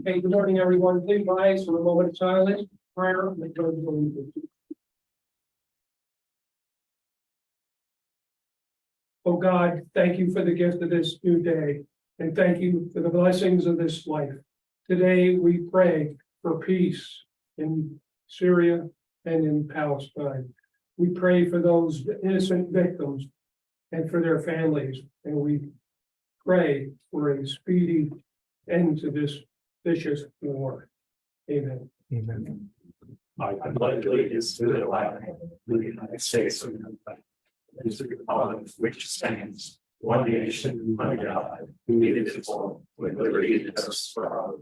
Hey, good morning, everyone. Please rise for a moment of silence. Prayer and the pledge of allegiance. Oh God, thank you for the gift of this new day, and thank you for the blessings of this life. Today we pray for peace in Syria and in Palestine. We pray for those innocent victims and for their families, and we pray for a speedy end to this vicious war. Amen. Amen. I pledge allegiance to the flag of the United States of America, and to the republic which stands one nation under God, indivisible, with liberty and justice for all.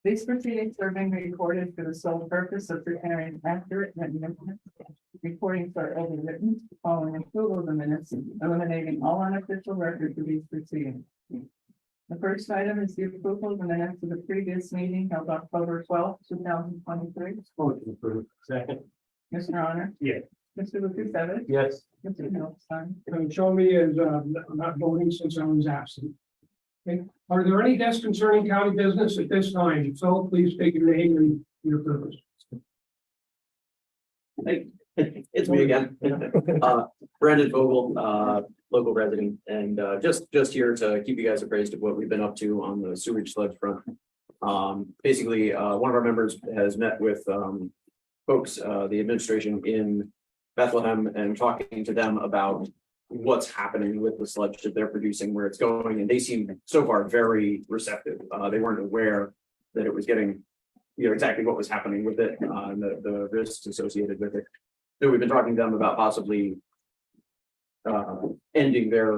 These proceedings are being recorded for the sole purpose of preparing accurate minutes. Recordings are overwritten following approval of the minutes, eliminating all unofficial records of these proceedings. The first item is the approval of the minutes of the previous meeting held October 12th, 2023. Motion approved. Second. Mr. Honor? Yes. Mr. Lukasevich? Yes. Mr. Hill. Show me as not voting since I was absent. Okay. Are there any deaths concerning county business at this time? If so, please state your name and your purpose. Hey, it's me again. Brandon Vogel, local resident, and just here to keep you guys appraised of what we've been up to on the sewage sludge front. Basically, one of our members has met with folks, the administration in Bethlehem, and talking to them about what's happening with the sludge that they're producing, where it's going, and they seem so far very receptive. They weren't aware that it was getting, exactly what was happening with it, and the risks associated with it. So we've been talking to them about possibly ending their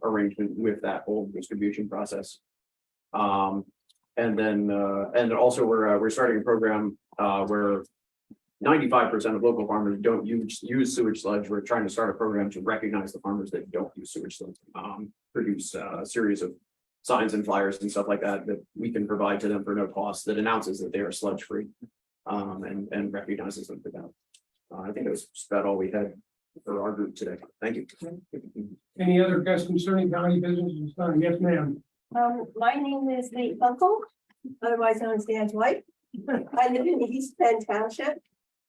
arrangement with that whole distribution process. And also we're starting a program where 95% of local farmers don't use sewage sludge. We're trying to start a program to recognize the farmers that don't use sewage sludge, produce a series of signs and flyers and stuff like that we can provide to them for no cost that announces that they are sludge free, and recognizes them for that. I think that was about all we had for our group today. Thank you. Any other guests concerning county business? Yes, ma'am. My name is Lee Uncle, otherwise known as Dan's wife. I live in East Bend Township,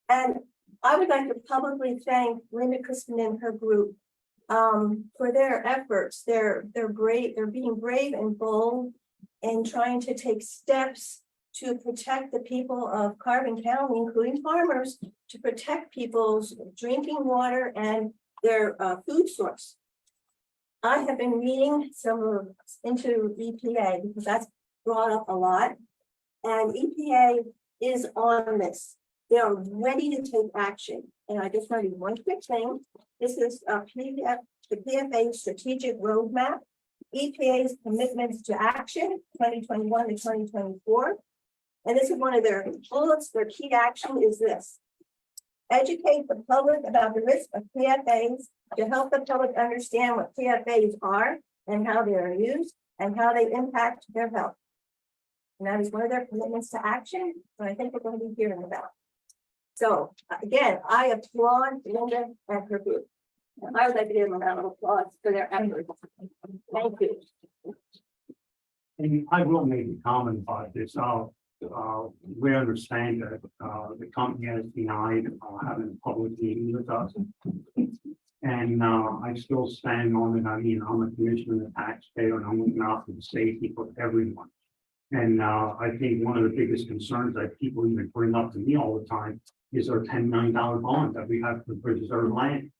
and I would like to publicly thank Linda Crispin and her group for their efforts. They're brave. They're being brave and bold and trying to take steps to protect the people of Carbon County, including farmers, to protect people's drinking water and their food source. I have been reading into EPA because that's brought up a lot, and EPA is on this. They are ready to take action. And I just want to do one quick thing. This is the PFA strategic roadmap, EPA's commitments to action 2021 to 2024. And this is one of their bullets. Their key action is this: educate the public about the risk of PFAs to help the public understand what PFAs are and how they are used and how they impact their health. And that is one of their commitments to action, and I think we're going to be hearing about. So again, I applaud Linda and her group. And I would like to give them a round of applause for their efforts. Thank you. And I will make a comment about this. We understand that the company has denied having a public meeting with us. And I still stand on it. I mean, I'm a commissioner, a taxpayer, and I'm looking out for the safety for everyone. And I think one of the biggest concerns that people even bring up to me all the time is our $10 million bond that we have to preserve land.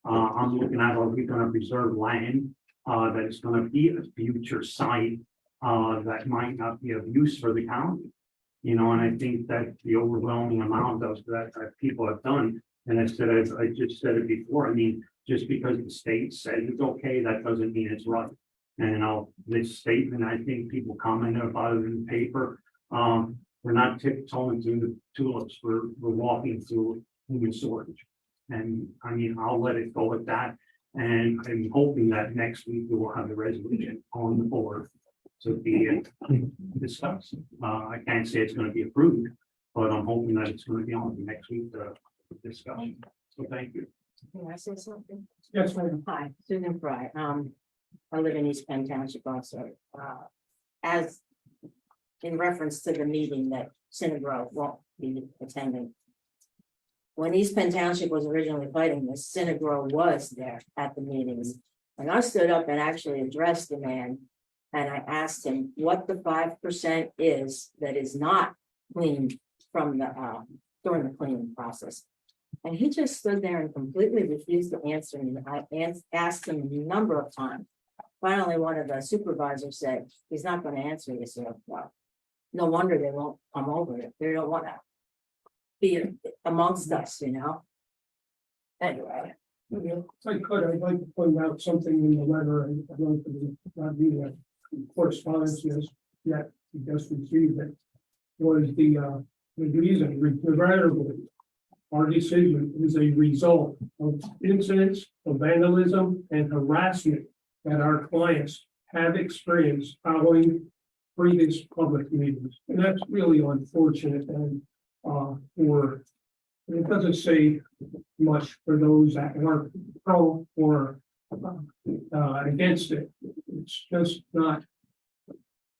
I'm looking at, are we going to preserve land that is going to be a future site that might not be of use for the county? And I think that the overwhelming amount of that people have done, and I just said it before, I mean, just because the state says it's okay, that doesn't mean it's right. And this statement, I think people commented about it in the paper. We're not tiptoeing through the tulips, we're walking through human shortage. And I mean, I'll let it go at that. And I'm hoping that next week we will have the resolution on the board to be discussed. I can't say it's going to be approved, but I'm hoping that it's going to be on the next week discussion. So thank you. Can I say something? Yes, ma'am. Hi, Susan Fry. I live in East Penn Township also. As in reference to the meeting that Synagro won't be attending. When East Penn Township was originally fighting this, Synagro was there at the meetings. And I stood up and actually addressed the man. And I asked him what the 5% is that is not cleaned from the, during the cleaning process. And he just stood there and completely refused to answer me. I asked him a number of times. Finally, one of the supervisors said, he's not going to answer this. Well, no wonder they won't come over. They don't want to be amongst us, you know? Anyway. If I could, I'd like to point out something in the letter, and I don't not be that correspondence yet, we just received it. Was the reason, regrettably, our decision is a result of incidents of vandalism and harassment that our clients have experienced following previous public meetings. And that's really unfortunate and it doesn't say much for those that are pro or against it. It's just not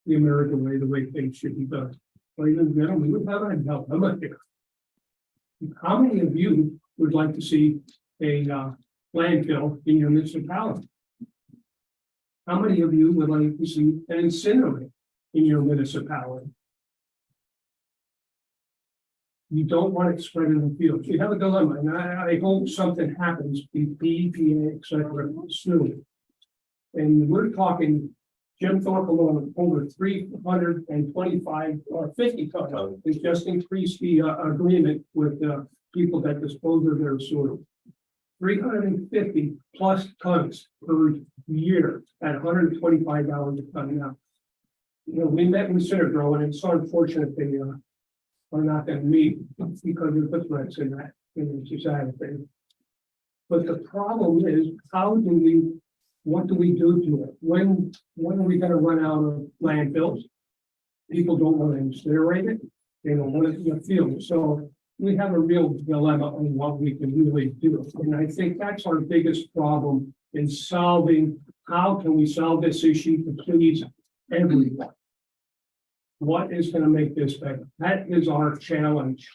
the American way, the way things should be done. Ladies and gentlemen, we have had help. I'm up here. How many of you would like to see a landfill in your municipality? How many of you would like to see an incinerator in your municipality? You don't want it spread in the field. You have a dilemma, and I hope something happens, the EPA, et cetera, soon. And we're talking Jim Thorpe alone, over 325 or 50 tons. They just increased the agreement with the people that dispose of their sewer. 350 plus tons per year at $125 a ton. Now, you know, we met with Synagro, and it's so unfortunate they are not going to meet because of the threats in that in society. But the problem is, what do we do to it? When are we going to run out of landfills? People don't want to incinerate it. They don't want it in the field. So we have a real dilemma on what we can really do. And I think that's our biggest problem in solving, how can we solve this issue to please everyone? What is going to make this better? That is our challenge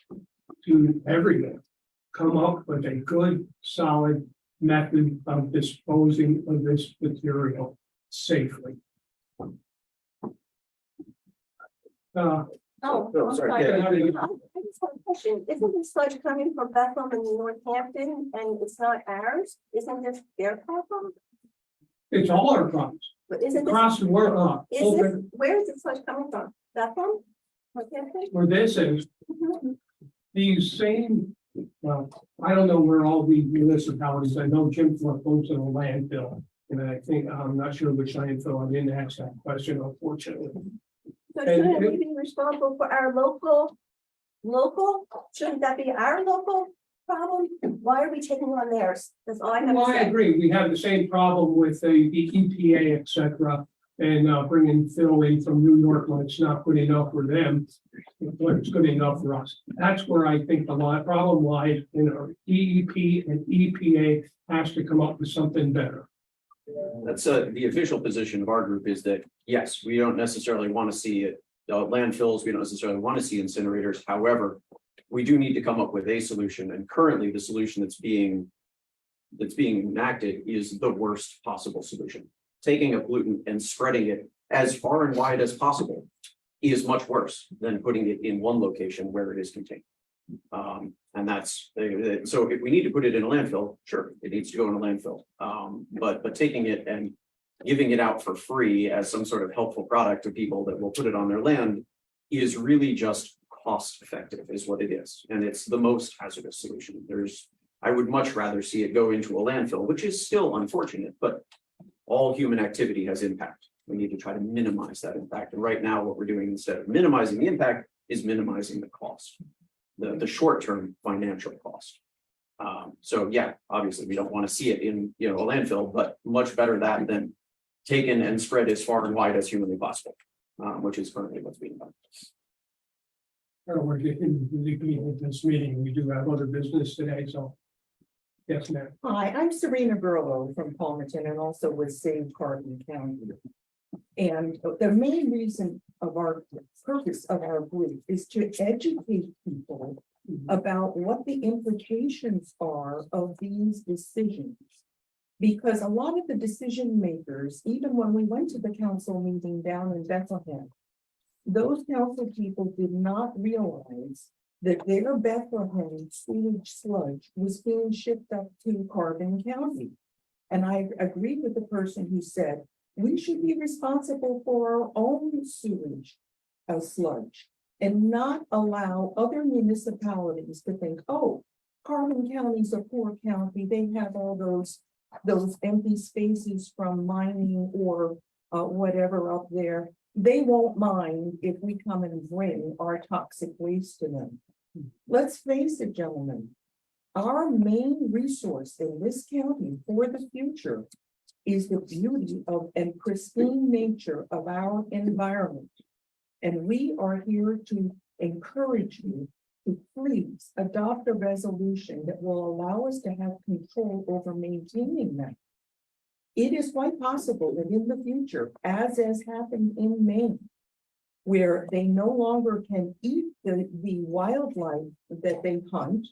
to everyone. Come up with a good, solid method of disposing of this material safely. Oh, Oh, sorry, I'm yeah. sorry. I just have a question. Isn't this sludge coming from Bethlehem and Northampton and it's not ours? Isn't this their problem? It's all our problems. But isn't this, Across the world, where is the sludge coming from? Bethlehem? Northampton? where this is, Mhm. these same, well, I don't know where all the municipalities, I know Jim Thorpe owns a landfill. And I think, I'm not sure which landfill, I didn't ask that question, unfortunately. So shouldn't we be responsible for our local? Shouldn't that be our local problem? Why are we taking on theirs? That's all I have to Well, I say. agree, we have the same problem with the EPA, et cetera. And bringing fill in from New York when it's not good enough for them, when it's good enough for us. That's where I think the problem lies, DEP and EPA has to come up with something better. That's the official position of our group is that, yes, we don't necessarily want to see it, landfills, we don't necessarily want to see incinerators. However, we do need to come up with a solution. And currently the solution that's being enacted is the worst possible solution. Taking a pollutant and spreading it as far and wide as possible is much worse than putting it in one location where it is contained. And that's, so if we need to put it in a landfill, sure, it needs to go in a landfill. But taking it and giving it out for free as some sort of helpful product to people that will put it on their land is really just cost effective is what it is. And it's the most hazardous solution. I would much rather see it go into a landfill, which is still unfortunate, but all human activity has impact. We need to try to minimize that impact. And right now, what we're doing instead of minimizing the impact is minimizing the cost, the short-term financial cost. So yeah, obviously we don't want to see it in a landfill, but much better that than taken and spread as far and wide as humanly possible, which is currently what's being done. I don't want to get into this meeting. We do have other business today, so. Yes, ma'am. Hi, I'm Serena Burlow from Palmerton and also with Save Carbon County. And the main reason of our purpose of our group is to educate people about what the implications are of these decisions. Because a lot of the decision makers, even when we went to the council meeting down in Bethlehem, those council people did not realize that their Bethlehem sewage sludge was being shipped up to Carbon County. And I agreed with the person who said, we should be responsible for our own sewage sludge and not allow other municipalities to think, oh, Carbon County's a poor county. They have all those empty spaces from mining or whatever up there. They won't mind if we come and bring our toxic waste to them. Let's face it, gentlemen, our main resource in this county for the future is the beauty of and pristine nature of our environment. And we are here to encourage you to please adopt a resolution that will allow us to have control over maintaining that. It is quite possible that in the future, as has happened in Maine, where they no longer can eat the wildlife that they hunt,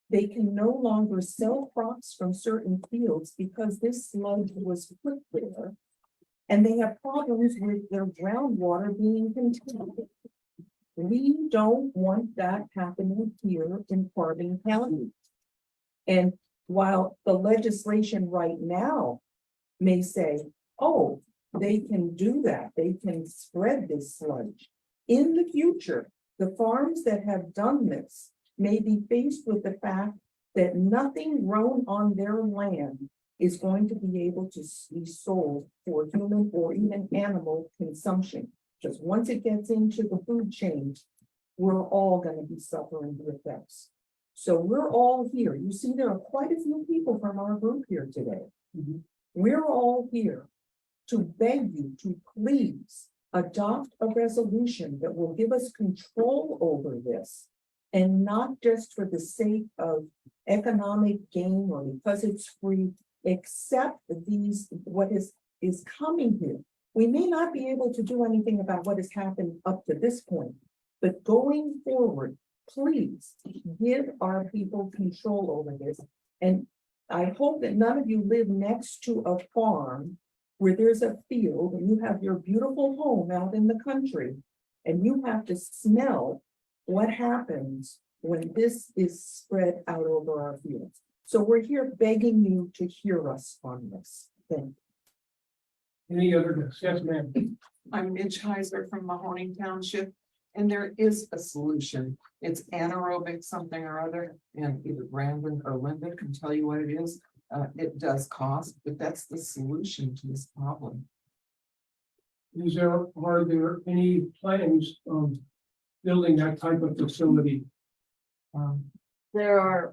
they can no longer sell crops from certain fields because this sludge was put there, and they have problems with their groundwater being contaminated. We don't want that happening here in Carbon County. And while the legislation right now may say, oh, they can do that, they can spread this sludge. In the future, the farms that have done this may be faced with the fact that nothing grown on their land is going to be able to be sold for human or even animal consumption. Just once it gets into the food chain, we're all going to be suffering the effects. So we're all here. You see, there are quite a few people from our group here today. We're all here to beg you to please adopt a resolution that will give us control over this, and not just for the sake of economic gain or because it's free, accept what is coming here. We may not be able to do anything about what has happened up to this point, but going forward, please give our people control over this. And I hope that none of you live next to a farm where there's a field and you have your beautiful home out in the country and you have to smell what happens when this is spread out over our fields. So we're here begging you to hear us on this. Thank you. Any other business? Yes, ma'am. I'm Midge Heiser from Mahoning Township, and there is a solution. It's anaerobic something or other, and either Brandon or Linda can tell you what it is. It does cost, but that's the solution to this problem. Are there any plans of building that type of facility? There are,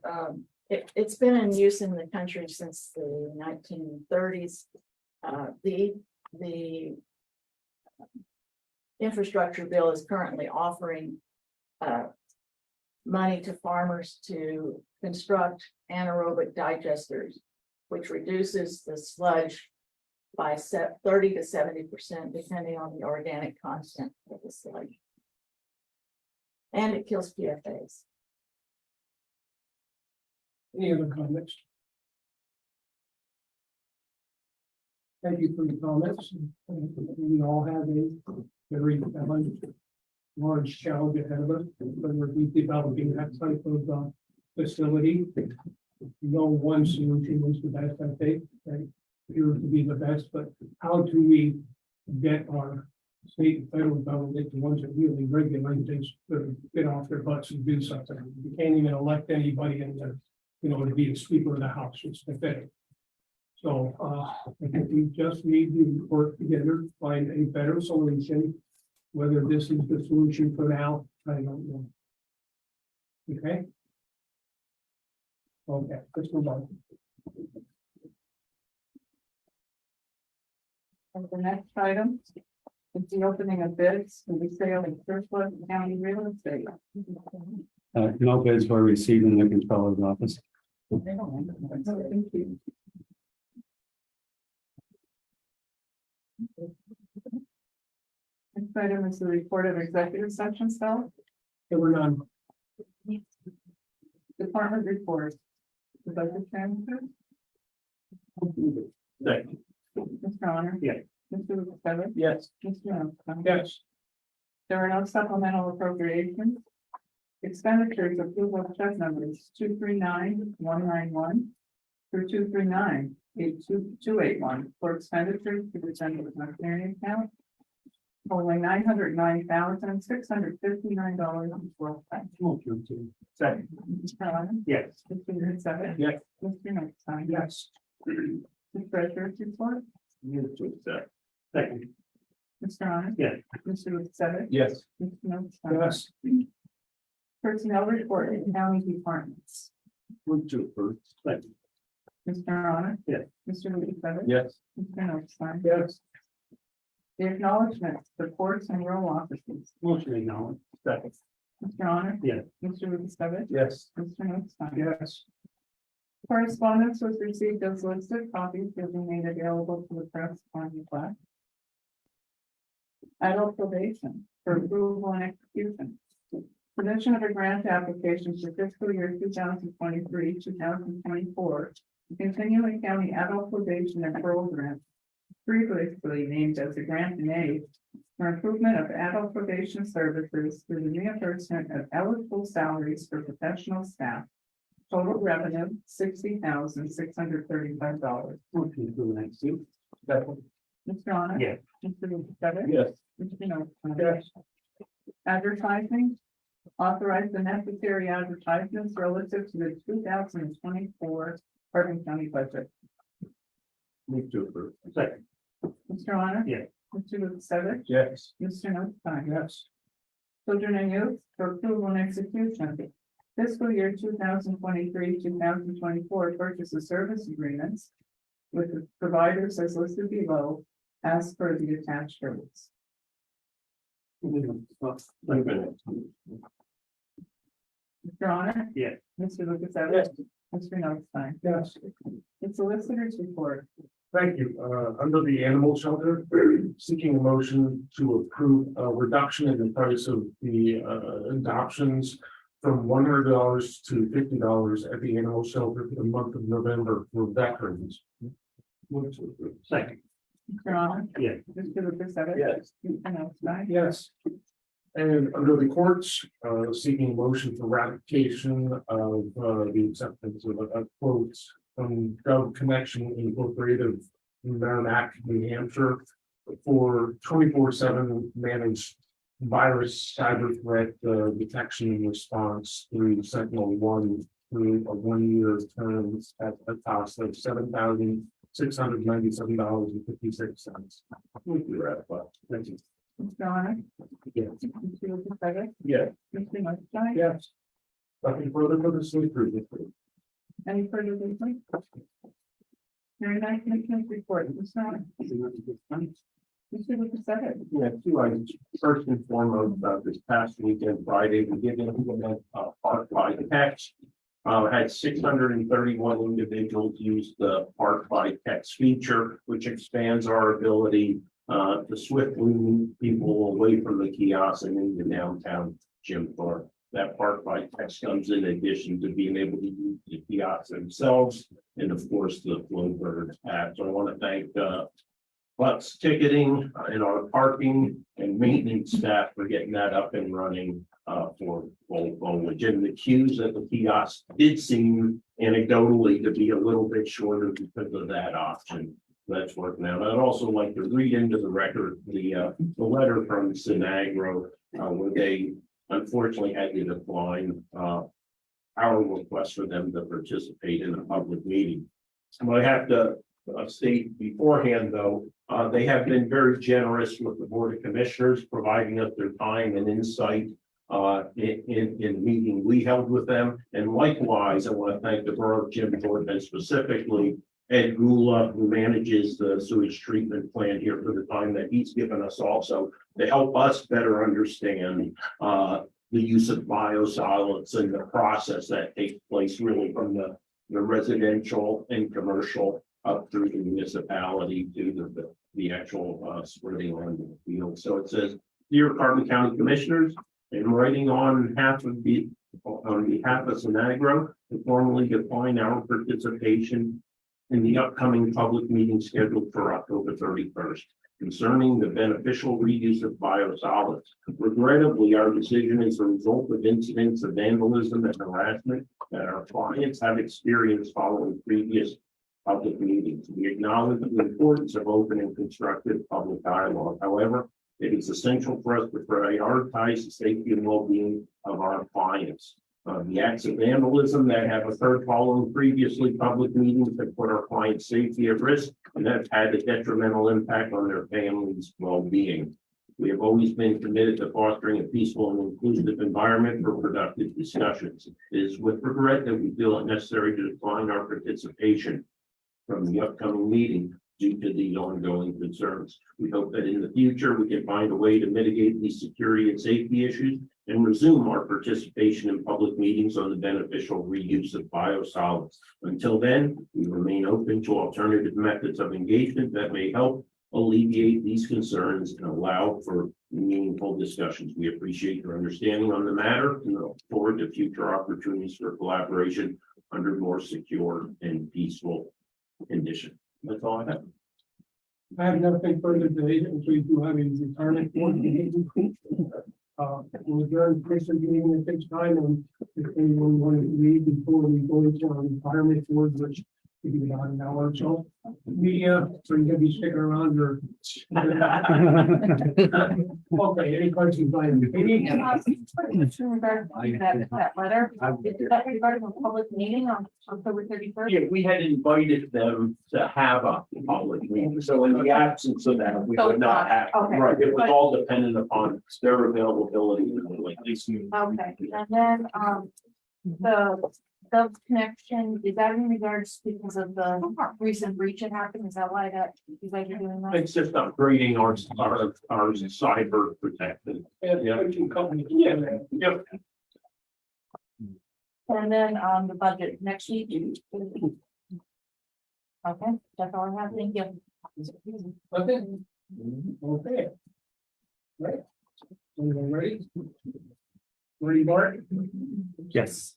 it's been in use in the country since the 1930s. The infrastructure bill is currently offering money to farmers to construct anaerobic digesters, which reduces the sludge by 30 to 70%, depending on the organic content of the sludge. And it kills PFAS. Any other comments? Thank you for the comments. We all have a very large challenge ahead of us when we're developing that type of facility. No one solution is the best, I think. Right? Appears to be the best, but how do we get our state and federal government, the ones that really regulate things, to get off their butts and do something? You can't even elect anybody in there, to be a speaker of the house. It's pathetic. So I think we just need to work together, find a better solution. Whether this is the solution for now, I don't know. Okay. Okay, let's move on. And the next item It's the opening of bids for the sale of surplus county real estate. No bids were received in the controller's office. Thank you. Next item is the report of executive session staff. There were none. Department report. The budget transfer, Second. Mr. Honor? Yeah. Mr. Lukasevich? Yes. Mr. Nostine? Yes. There are no supplemental appropriations. Expenditures approval of check numbers 239-191 through 239-82281 for expenditures to the general fund clearing account totaling $909,659.12. Motion to. Second. Mr. Honor? Yes. Mr. Lukasevich? Yes. Mr. Nostine? Yes. The treasurer's report, Move to accept. Second. Mr. Honor? Yes. Mr. Lukasevich? Yes. Mr. Nostine? Yes. Personnel report in county departments. Move to approve. Second. Mr. Honor? Yes. Mr. Lukasevich? Yes. Mr. Nostine? Yes. The acknowledgements, the courts and row offices. Motion acknowledged. Second. Mr. Honor? Yes. Mr. Lukasevich? Yes. Mr. Nostine? Yes. Correspondence was received as listed, copies will be made available to the press upon request. Adult probation for approval and execution. Submission of a grant application for fiscal year 2023-2024. to continue in county adult probation and parole grant, previously named as a grant in aid for improvement of adult probation services through the reimbursement of eligible salaries for professional staff. Total revenue $60,635. Motion to next two. Second. Mr. Honor? Yes. Mr. Lukasevich? Yes. Mr. Nostine? Yes. Advertising. Authorize the necessary advertisements relative to the 2024 Hardin County budget. Move to approve. Second. Mr. Honor? Yes. Mr. Lukasevich? Yes. Mr. Nostine? Yes. Children and youth for approval and execution. Fiscal year 2023-2024 purchase of service agreements with the providers as listed below as per the attached notes. Mr. Honor? Yes. Mr. Lukasevich? Yes. Mr. Nostine? Yes. The solicitor's report. Thank you. Under the animal shelter, seeking a motion to approve a reduction in the price of the adoptions from $100 to $50 at the animal shelter for the month of November for veterans. Move to approve. Second. Mr. Honor? Yes. Mr. Lukasevich? Yes. Mr. Nostine? Yes. And under the courts, seeking a motion for ratification of the acceptance of quotes from Gov Connection Incorporated in Merrimack, New Hampshire for 24/7 managed virus cyber threat detection and response through Sentinel-1 through a 1-year term at a cost of $7,697.56. Move to ratify. Thank you. Mr. Honor? Yes. Mr. Lukasevich? Yes. Mr. Nostine? Yes. Nothing further for this week. Any further business? Hearing none, commissioners report. Mr. Honor? Mr. Lukasevich? Yeah, two items. First and foremost, this past weekend, Friday, we did implement Park by Text. Had 631 individuals use the Park by Text feature, which expands our ability to swiftly move people away from the kiosk and into downtown Jim Thorpe. That Park by Text comes in addition to being able to use the kiosks themselves and of course the Flowbird app. So I want to thank Butts Ticketing and our parking and maintenance staff for getting that up and running for Foliage. And the queues at the kiosk did seem anecdotally to be a little bit shorter because of that option. That's working out. I'd also like to read into the record the letter from Sinagro where they unfortunately had to decline our request for them to participate in a public meeting. So I have to state beforehand, though, they have been very generous with the Board of Commissioners, providing us their time and insight in the meeting we held with them. And likewise, I want to thank the Borough of Jim Thorpe specifically Ed Gula, who manages the sewage treatment plant here, for the time that he's given us also to help us better understand the use of biosolids and the process that takes place really from the residential and commercial up through the municipality to the actual spreading on the field. So it says, dear Carbon County Commissioners, I'm writing on behalf of Sinagro to formally define our participation in the upcoming public meeting scheduled for October 31st concerning the beneficial reuse of biosolids. Regrettably, our decision is a result of incidents of vandalism and harassment that our clients have experienced following previous public meetings. We acknowledge the importance of open and constructive public dialogue. However, it is essential for us to prioritize the safety and well-being of our clients. The acts of vandalism that have occurred following previously public meetings have put our clients' safety at risk and have had a detrimental impact on their families' well-being. We have always been committed to fostering a peaceful and inclusive environment for productive discussions. It is with regret that we feel it necessary to decline our participation from the upcoming meeting due to these ongoing concerns. We hope that in the future, we can find a way to mitigate these security and safety issues and resume our participation in public meetings on the beneficial reuse of biosolids. Until then, we remain open to alternative methods of engagement that may help alleviate these concerns and allow for meaningful discussions. We appreciate your understanding on the matter and look forward to future opportunities for collaboration under more secure and peaceful conditions. That's all I have. I have nothing further today, and we do have a retirement board meeting. We'll adjourn the first meeting at this time, and if anyone wanted to leave before we go into our retirement board, which we do about an hour or so. Media, so you're gonna be sticking around or. Okay, any questions by the meeting? That letter, is that regarding a public meeting on October 31st? Yeah, we had invited them to have a public meeting, so in the absence of that, we would not have, Okay. right, it was all dependent upon their availability. Like this. Okay, and then, the connection, is that in regards because of the recent breach that happened? Is that why you guys are doing that? It's just upgrading our cyber protection. Yeah, two companies. Yeah, Yep. And then, the budget next week. Okay, that's all I have. Thank you. Okay. Okay. Right. Everyone ready? Ready, Bart? Yes.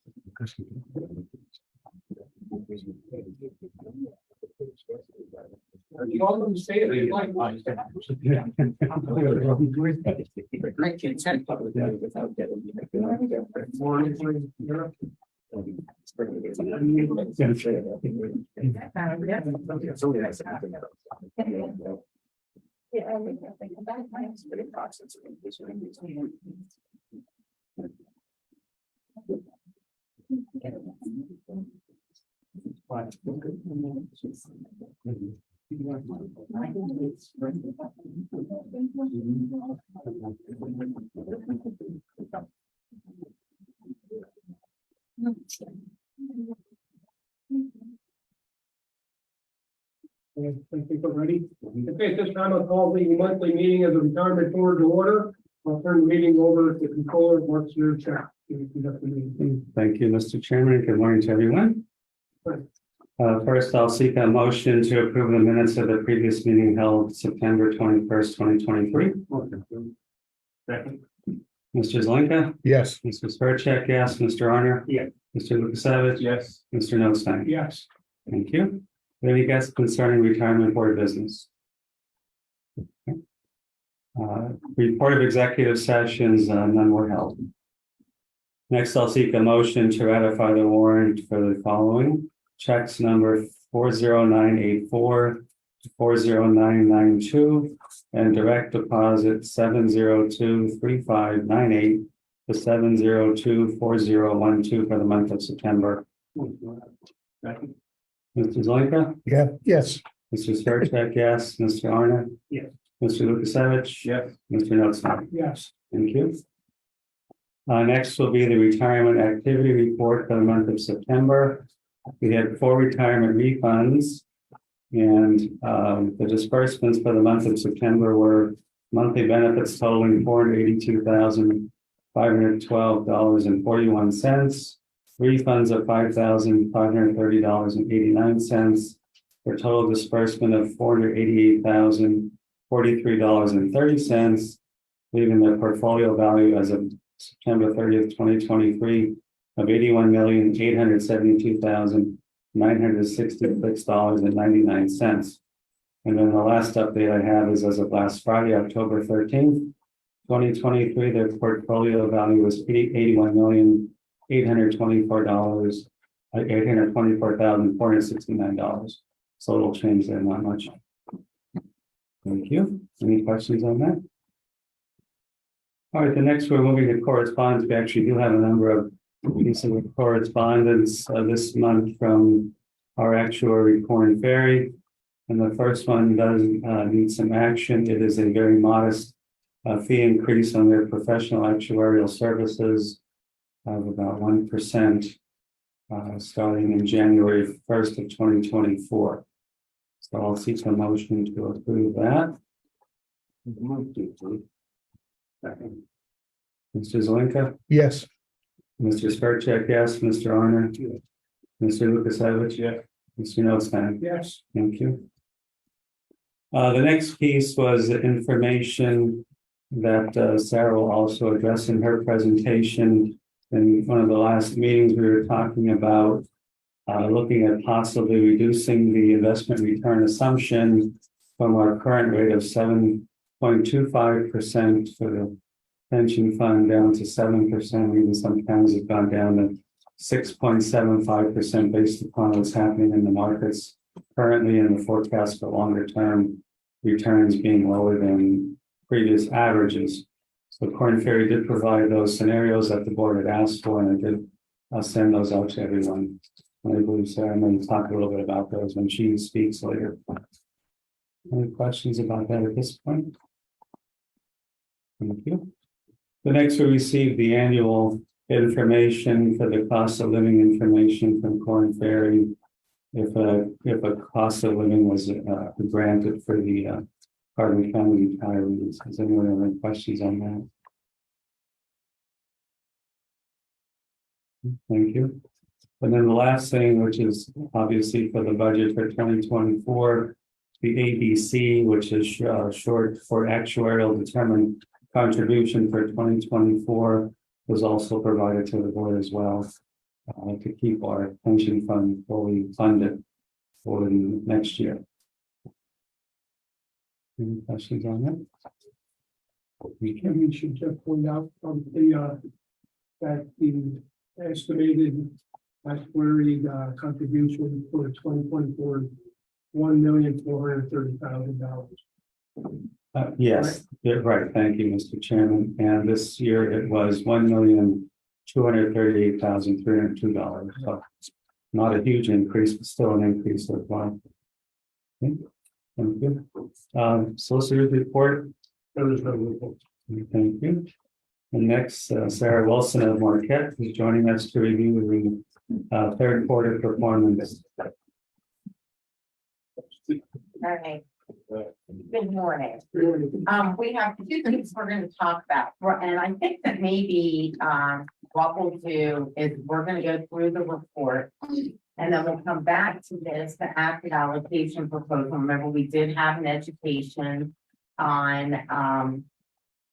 Are you all going to stay at the like? I can't send public without getting. I think we're ready. Okay, at this time, I'll call the monthly meeting of the retirement board to order. I'll turn the meeting over to the controller, Mark Zurchak. Thank you, Mr. Chairman. Good morning to everyone. First, I'll seek a motion to approve the minutes of the previous meeting held September 21st, 2023. Second. Mr. Zelinka? Yes. Mr. Zurchak, yes. Mr. Arner? Yeah. Mr. Lukasevich? Yes. Mr. Notstein? Yes. Thank you. Any guests concerning retirement board business? Okay. Report of executive sessions, none were held. Next, I'll seek a motion to ratify the warrant for the following. Checks number 40984 to 40992 and direct deposit 7023598 to 7024012 for the month of September. Second. Mr. Zelinka? Yeah, yes. Mr. Zurchak, yes. Mr. Arner? Yes. Mr. Lukasevich? Yes. Mr. Notstein? Yes. Thank you. Next will be the retirement activity report for the month of September. We had 4 retirement refunds. And the disbursements for the month of September were monthly benefits totaling $482,512.41. Refunds of $5,530.89 for a total disbursement of $488,043.30, leaving the portfolio value as of September 30th, 2023 of $81,872,966.99. And then the last update I have is as of last Friday, October 13th, 2023, their portfolio value was $824,469. So it'll change there, not much. Thank you. Any questions on that? All right, the next we're moving to correspondence. We actually do have a number of pieces of correspondence this month from our actuary, Corn Ferry. And the first one does need some action. It is a very modest fee increase on their professional actuarial services of about 1%, starting in January 1st of 2024. So I'll seek a motion to approve that. Move to approve. Second. Mr. Zelinka, Yes. Mr. Spurcheck, yes, Mr. Arner, Mr. Lukasevich, Yeah. Mr. Notstein. Yes. Thank you. The next piece was information that Sarah will also address in her presentation. In one of the last meetings, we were talking about looking at possibly reducing the investment return assumption from our current rate of 7.25% for the pension fund down to 7%. Even sometimes it's gone down to 6.75% based upon what's happening in the markets currently, and the forecast for longer term returns being lower than previous averages. So Corn Ferry did provide those scenarios that the board had asked for, and I did send those out to everyone. And I believe Sarah may talk a little bit about those when she speaks later. Any questions about that at this point? Thank you. The next, we received the annual information for the cost of living information from Corn Ferry. If a cost of living was granted for the Carbon County retirees. Does anyone have any questions on that? Thank you. And then the last thing, which is obviously for the budget for 2024, the ABC, which is short for actuarial determined contribution for 2024, was also provided to the board as well to keep our pension fund fully funded for the next year. Any questions on that? We should just point out from that the estimated actuary contribution for 2024 $1,430,000. Yes, yeah, right. Thank you, Mr. Chairman. And this year it was $1,238,302. So not a huge increase, but still an increase of one. Okay. Thank you. Solicitor's report. Thank you. And next, Sarah Wilson of Marquette is joining us to review the third quarter performance. All right. Good morning. We have two things we're going to talk about, and I think that maybe what we'll do is we're going to go through the report, and then we'll come back to this, the asset allocation proposal. Remember, we did have an education on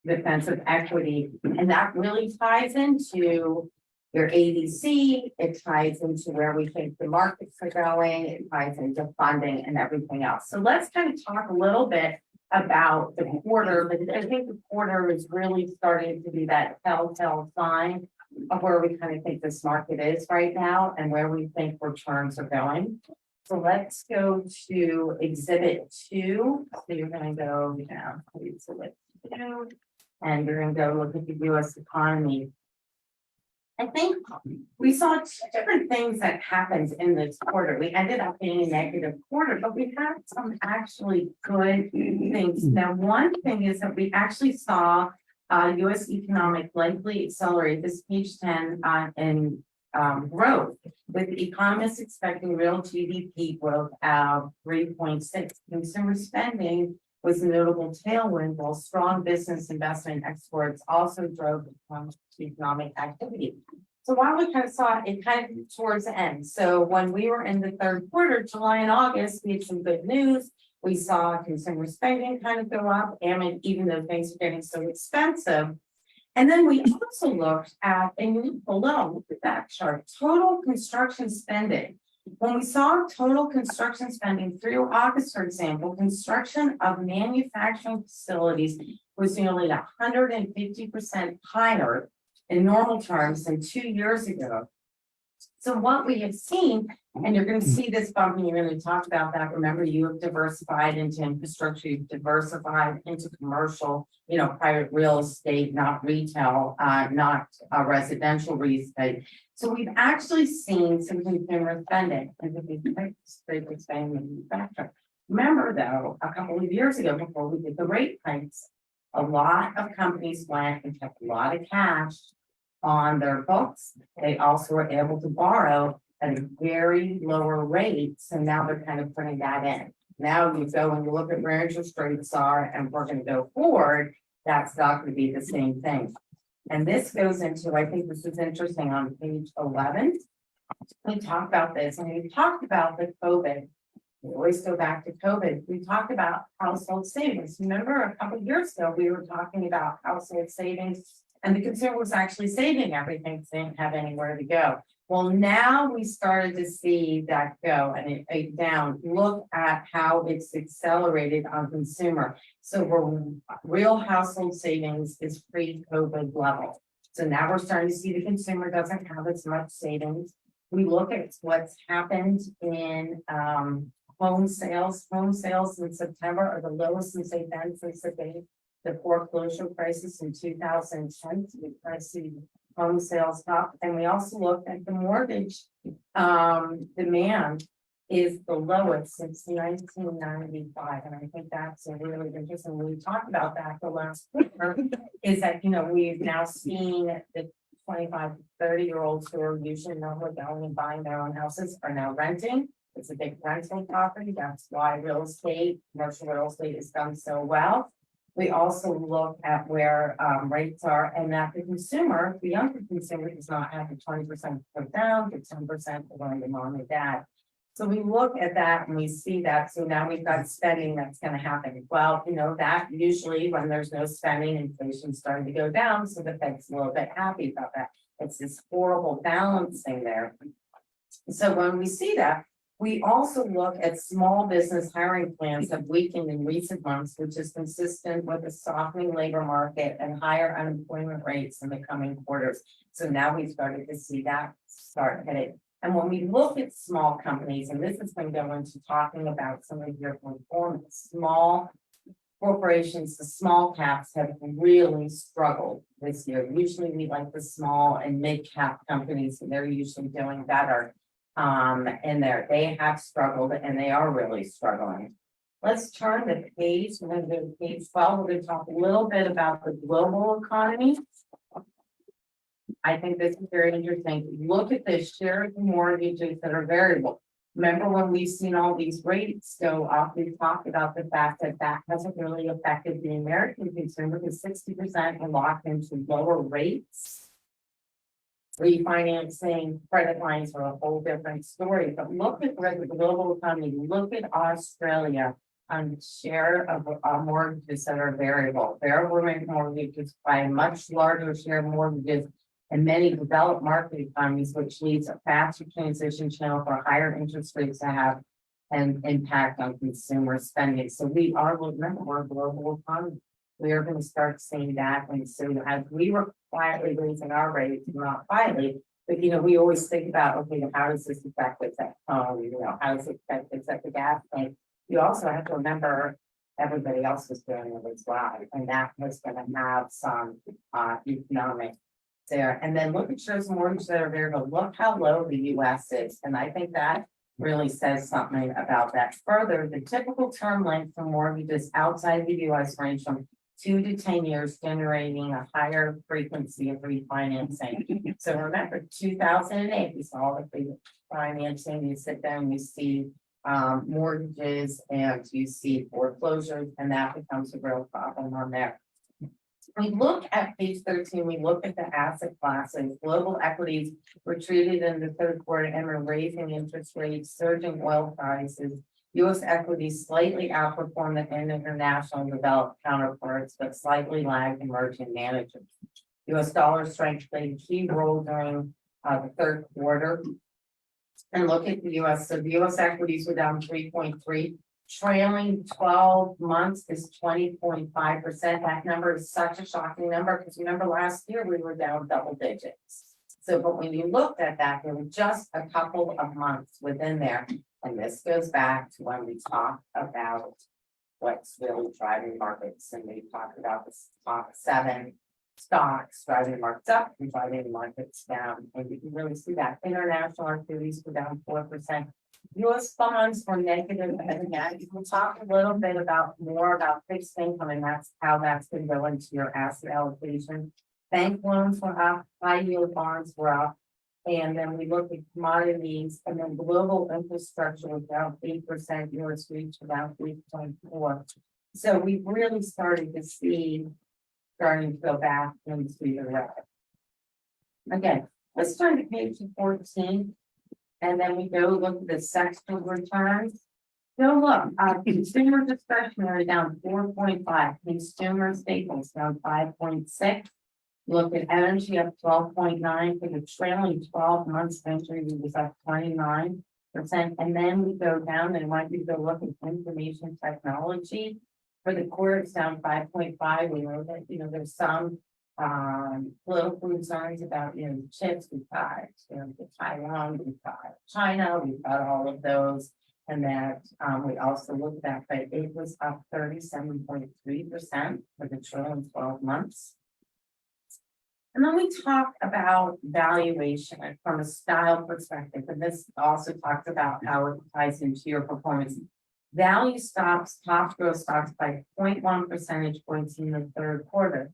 defensive equity, and that really ties into your ADC, it ties into where we think the markets are going, it ties into funding and everything else. So let's kind of talk a little bit about the quarter, but I think the quarter is really starting to be that telltale sign of where we kind of think this market is right now and where we think returns are going. So let's go to exhibit 2. So you're going to go down to exhibit 2, and you're going to go look at the US economy. I think we saw two different things that happened in this quarter. We ended up being a negative quarter, but we had some actually good things. Now, one thing is that we actually saw US economic likely accelerate, this page 10 in growth, with economists expecting real GDP growth of 3.6. Consumer spending was a notable tailwind, while strong business investment exports also drove economic activity. So while we kind of saw it kind of towards the end, so when we were in the third quarter, July and August, we had some good news. We saw consumer spending kind of go up, and even though things are getting so expensive. And then we also looked at, and you look below, look at that chart, total construction spending. When we saw total construction spending through August, for example, construction of manufacturing facilities was nearly 150% higher in normal terms than 2 years ago. So what we have seen, and you're going to see this bump, and you're going to talk about that. Remember, you have diversified into infrastructure, you've diversified into commercial, private real estate, not retail, not residential real estate. So we've actually seen some consumer spending into these places, manufacturing. Remember, though, a couple of years ago, before we did the rate hikes, a lot of companies went and kept a lot of cash on their books. They also were able to borrow at a very lower rate. So now they're kind of putting that in. Now you go and you look at where interest rates are, and we're going to go forward. That's not going to be the same thing. And this goes into, I think this is interesting on page 11. We talked about this, and we talked about the COVID. We always go back to COVID. We talked about household savings. Remember, a couple of years ago, we were talking about household savings, and the consumer was actually saving everything, so they didn't have anywhere to go. Well, now we started to see that go, and it down. Look at how it's accelerated on consumer. So real household savings is pre-COVID level. So now we're starting to see the consumer doesn't have as much savings. We look at what's happened in home sales. Home sales in September are the lowest since they've been since the foreclosure crisis in 2010. So we try to see home sales up, and we also looked at the mortgage demand is the lowest since 1995, and I think that's a really interesting. We talked about that the last quarter. Is that we've now seen the 25 to 30-year-olds who are usually normally going and buying their own houses are now renting. It's a big rental property. That's why real estate, commercial real estate, has done so well. We also look at where rates are, and that the consumer, the younger consumer, does not have the 20% put down, the 10% for going to mom and dad. So we look at that and we see that. So now we've got spending that's going to happen. Well, that usually when there's no spending, inflation's starting to go down. So the Fed's a little bit happy about that. It's this horrible balancing there. So when we see that, we also look at small business hiring plans have weakened in recent months, which is consistent with a softening labor market and higher unemployment rates in the coming quarters. So now we've started to see that start hitting. And when we look at small companies, and this is going to go into talking about some of your performance, small corporations, the small caps have really struggled this year. Usually we like the small and mid cap companies, and they're usually doing better. In there, they have struggled, and they are really struggling. Let's turn the page. We're going to go to page 12. We're going to talk a little bit about the global economy. I think this is very interesting. Look at the share of mortgages that are variable. Remember when we've seen all these rates go up, we've talked about the fact that that hasn't really affected the American consumer because 60% are locked into lower rates. Refinancing credit lines are a whole different story, but look at the global economy. Look at Australia on share of mortgages that are variable. Variable rate mortgages by a much larger share of mortgages in many developed market economies, which leads a faster transition channel for higher interest rates to have an impact on consumer spending. So we are, remember, we're a global economy. We are going to start seeing that, and so as we were quietly raising our rates, not quietly, but we always think about, okay, how does this affect us at home? How does it affect us at the gas tank? You also have to remember everybody else is doing it as well, and that was going to have some economic there. And then look at shares of mortgages that are variable. Look how low the U.S. is, and I think that really says something about that. Further, the typical term length for mortgages outside the U.S. range from 2 to 10 years, generating a higher frequency of refinancing. So remember, 2008, we saw the refinancing, you sit down, you see mortgages and you see foreclosures, and that becomes a real problem on there. We look at page 13, we look at the asset classes. Global equities were treated in the third quarter and were raising interest rates, surging oil prices. US equities slightly outperformed the international developed counterparts, but slightly lagged emerging managers. US dollar strength played a key role during the third quarter. And look at the US, so the US equities were down 3.3. Trailing 12 months is 20.5%. That number is such a shocking number, because remember last year we were down double digits. So, but when you looked at that, there were just a couple of months within there. And this goes back to when we talked about what's really driving markets, and we talked about the top 7 stocks driving markets up and driving markets down. And you can really see that international activities were down 4%. US bonds were negative, and again, you can talk a little bit more about fixed income, and that's how that's been going to your asset allocation. Bank loans were up, high yield bonds were up. And then we look at commodities, and then global infrastructure was down 8%, US reach about 3.4. So we really started to see starting to go back into the red. Again, let's turn to page 14, and then we go look at the sector returns. So look, consumer discretionary down 4.5, consumer staples down 5.6. Look at energy up 12.9 for the trailing 12 months entry, it was up 29%. And then we go down and want you to go look at information technology. For the quarter, it's down 5.5. We know that, there's some political concerns about, chips. We've got, Taiwan, we've got China, we've got all of those. And that we also looked at, but it was up 37.3% for the trailing 12 months. And then we talk about valuation from a style perspective, and this also talks about how it ties into your performance. Value stocks top growth stocks by 0.1 percentage points in the third quarter.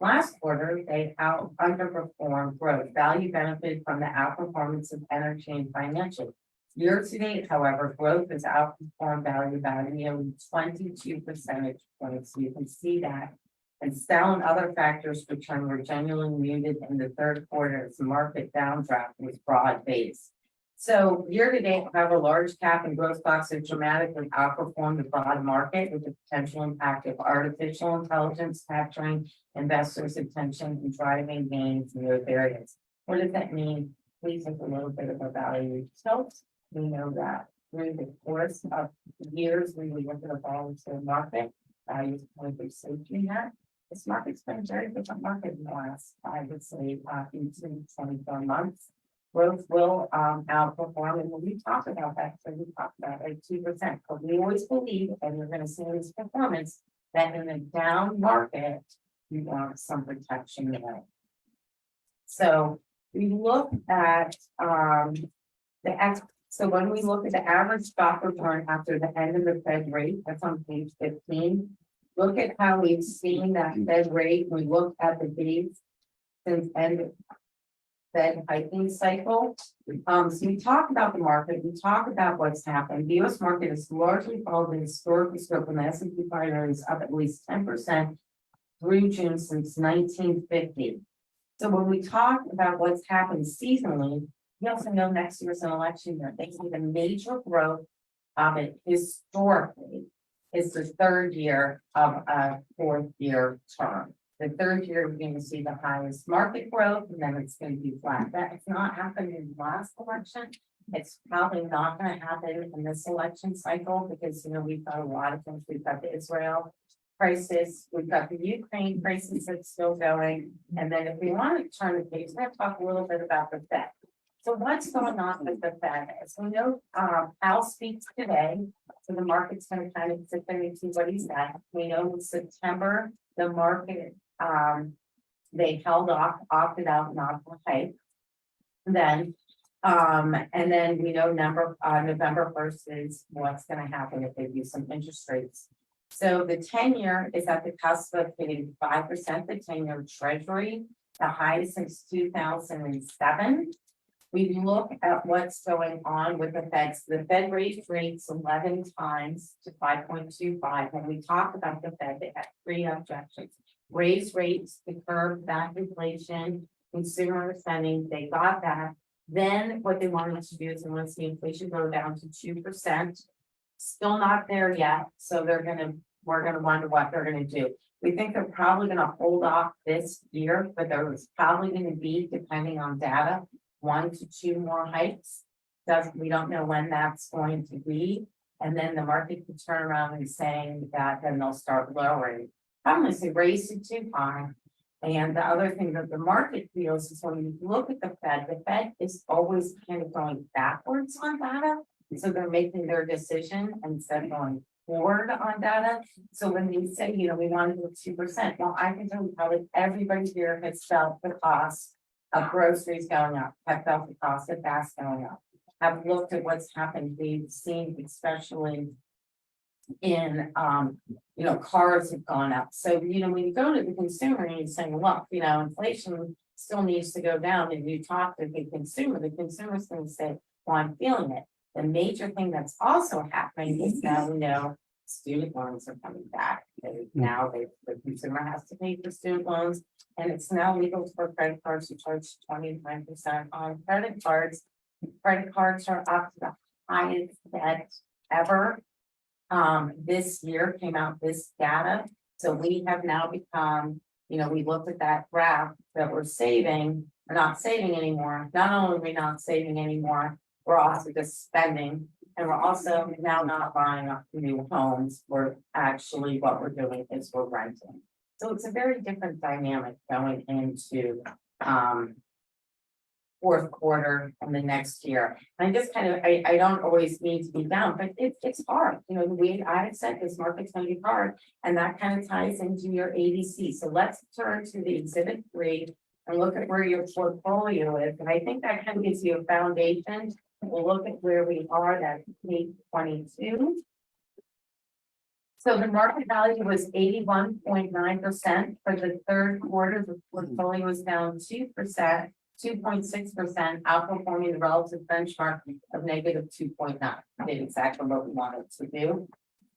Last quarter, they underperformed growth. Value benefited from the outperformance of energy and financial. Year to date, however, growth has outperformed value by nearly 22 percentage points. So you can see that. And style and other factors return were genuinely muted in the third quarter as the market downdraft was broad-based. So year to date, however, large cap and growth stocks have dramatically outperformed the broad market, with the potential impact of artificial intelligence capturing investors' attention and driving gains in those areas. What does that mean? Please take a little bit of a value tilt. We know that through the course of years, when we look at a volatile market, values point of safety net. This market's been a very different market in the last, I would say, 18 to 24 months. Growth will outperform, and when we talk about that, so we talk about 2%. But we always believe, and we're going to see in this performance, that in a down market, you want some protection there. So we look at so when we look at the average stock return after the end of the Fed rate, that's on page 15. Look at how we've seen that Fed rate. We look at the days since end of Fed hiking cycle. So we talk about the market, we talk about what's happened. The US market has largely followed the historical scope, and the S&P 500 is up at least 10% through June since 1950. So when we talk about what's happened seasonally, we also know next year's an election year. They see the major growth of it historically is the third year of a 4-year term. The third year, we're going to see the highest market growth, and then it's going to be flat. That's not happened in the last election. It's probably not going to happen in this election cycle, because we've got a lot of things. We've got the Israel crisis, we've got the Ukraine crisis that's still going, and then if we want to turn the page, we're going to talk a little bit about the Fed. So what's going on with the Fed? As we know, Powell speaks today, so the market's going to kind of sit there and see what he said. We know in September, the market, they held off, opted out, not to hike. And then we know November 1st is what's going to happen if they do some interest rates. So the 10-year is at the cusp of hitting 5%, the 10-year treasury, the highest since 2007. We look at what's going on with the Fed. So the Fed raised rates 11 times to 5.25. When we talk about the Fed, they had 3 objectives. Raise rates to curb that inflation, consumer spending, they got that. Then what they wanted to do is they want to see inflation go down to 2%. Still not there yet, so we're gonna wonder what they're gonna do. We think they're probably gonna hold off this year, but there's probably gonna be, depending on data, 1 to 2 more hikes. We don't know when that's going to be, and then the market could turn around and saying that then they'll start lowering. I'm gonna say raise it too high. And the other thing that the market feels is when you look at the Fed is always kind of going backwards on data. So they're making their decision instead of going forward on data. So when they say, we want to do 2%, well, I can tell you probably everybody here has felt the cost of groceries going up, have felt the cost of gas going up, have looked at what's happened. We've seen, especially in, cars have gone up. So, when you go to the consumer and you're saying, look, inflation still needs to go down, and you talk to the consumer's going to say, well, I'm feeling it. The major thing that's also happening is now we know student loans are coming back. The consumer has to pay for student loans, and it's now legal for credit cards to charge 29% on credit cards. Credit cards are up to the highest debt ever. This year came out this data. So we have now become, we looked at that graph that we're not saving anymore. Not only are we not saving anymore, we're also just spending, and we're also now not buying up new homes. We're actually, what we're doing is we're renting. So it's a very different dynamic going into fourth quarter and the next year. I just I don't always mean to be down, but it's hard. I had said this market's gonna be hard, and that kind of ties into your ADC. So let's turn to the exhibit 3 and look at where your portfolio is. And I think that kind of gives you a foundation. We'll look at where we are, that's page 22. So the market value was 81.9% for the third quarter. The portfolio was down 2%, 2.6%, outperforming the relative benchmark of negative 2.9. Did exactly what we wanted to do.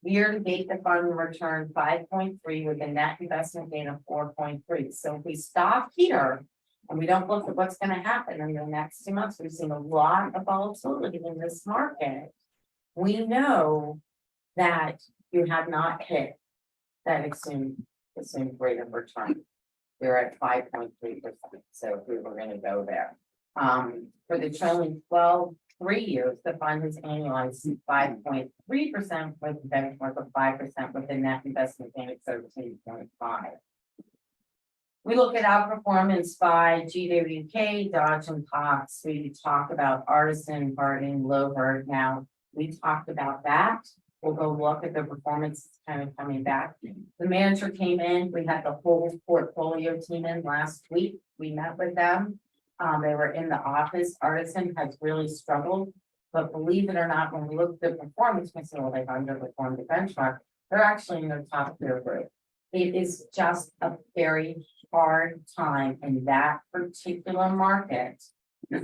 Year to date, the fund returned 5.3 with a net investment gain of 4.3. So if we stop here and we don't look at what's going to happen in the next 2 months, we've seen a lot of volatility in this market. We know that you have not hit that assumed rate of return. We're at 5.3%. So if we were going to go there. For the trailing 3 years, the fund has annualized 5.3% with a benchmark of 5% with a net investment gain of 13.5. We look at outperformance by GWK, Dodge, and Cox. We talk about Artisan, Harding, Lowbird. Now, we talked about that. We'll go look at the performance kind of coming back. The manager came in. We had the whole portfolio team in last week. We met with them. They were in the office. Artisan has really struggled, but believe it or not, when we look at the performance, we say, well, they've underperformed the benchmark. They're actually in the top tier group. It is just a very hard time in that particular market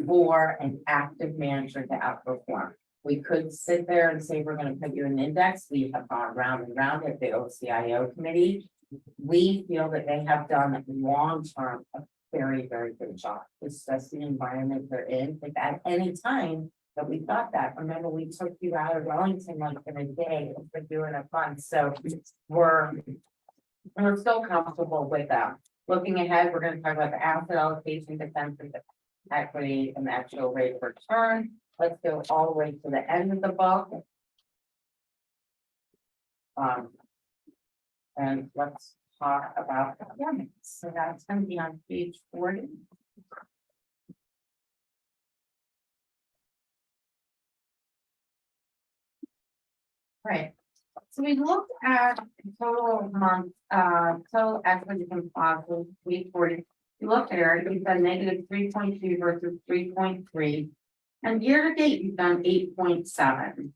for an active manager to outperform. We could sit there and say, we're going to put you in an index. We have gone round and round at the OCIO committee. We feel that they have done long-term a very, very good job. It's just the environment they're in. If at any time that we thought that, remember, we took you out of Wellington like in a day for doing a fund. So we're still comfortable with that. Looking ahead, we're going to talk about the asset allocation, defensive equity, and actual rate of return. Let's go all the way to the end of the book. And let's talk about academics. So that's going to be on page 40. Right. So we looked at total month, total equity composite, week 40. We looked at it, we've done negative 3.2 versus 3.3. And year to date, you've done 8.7.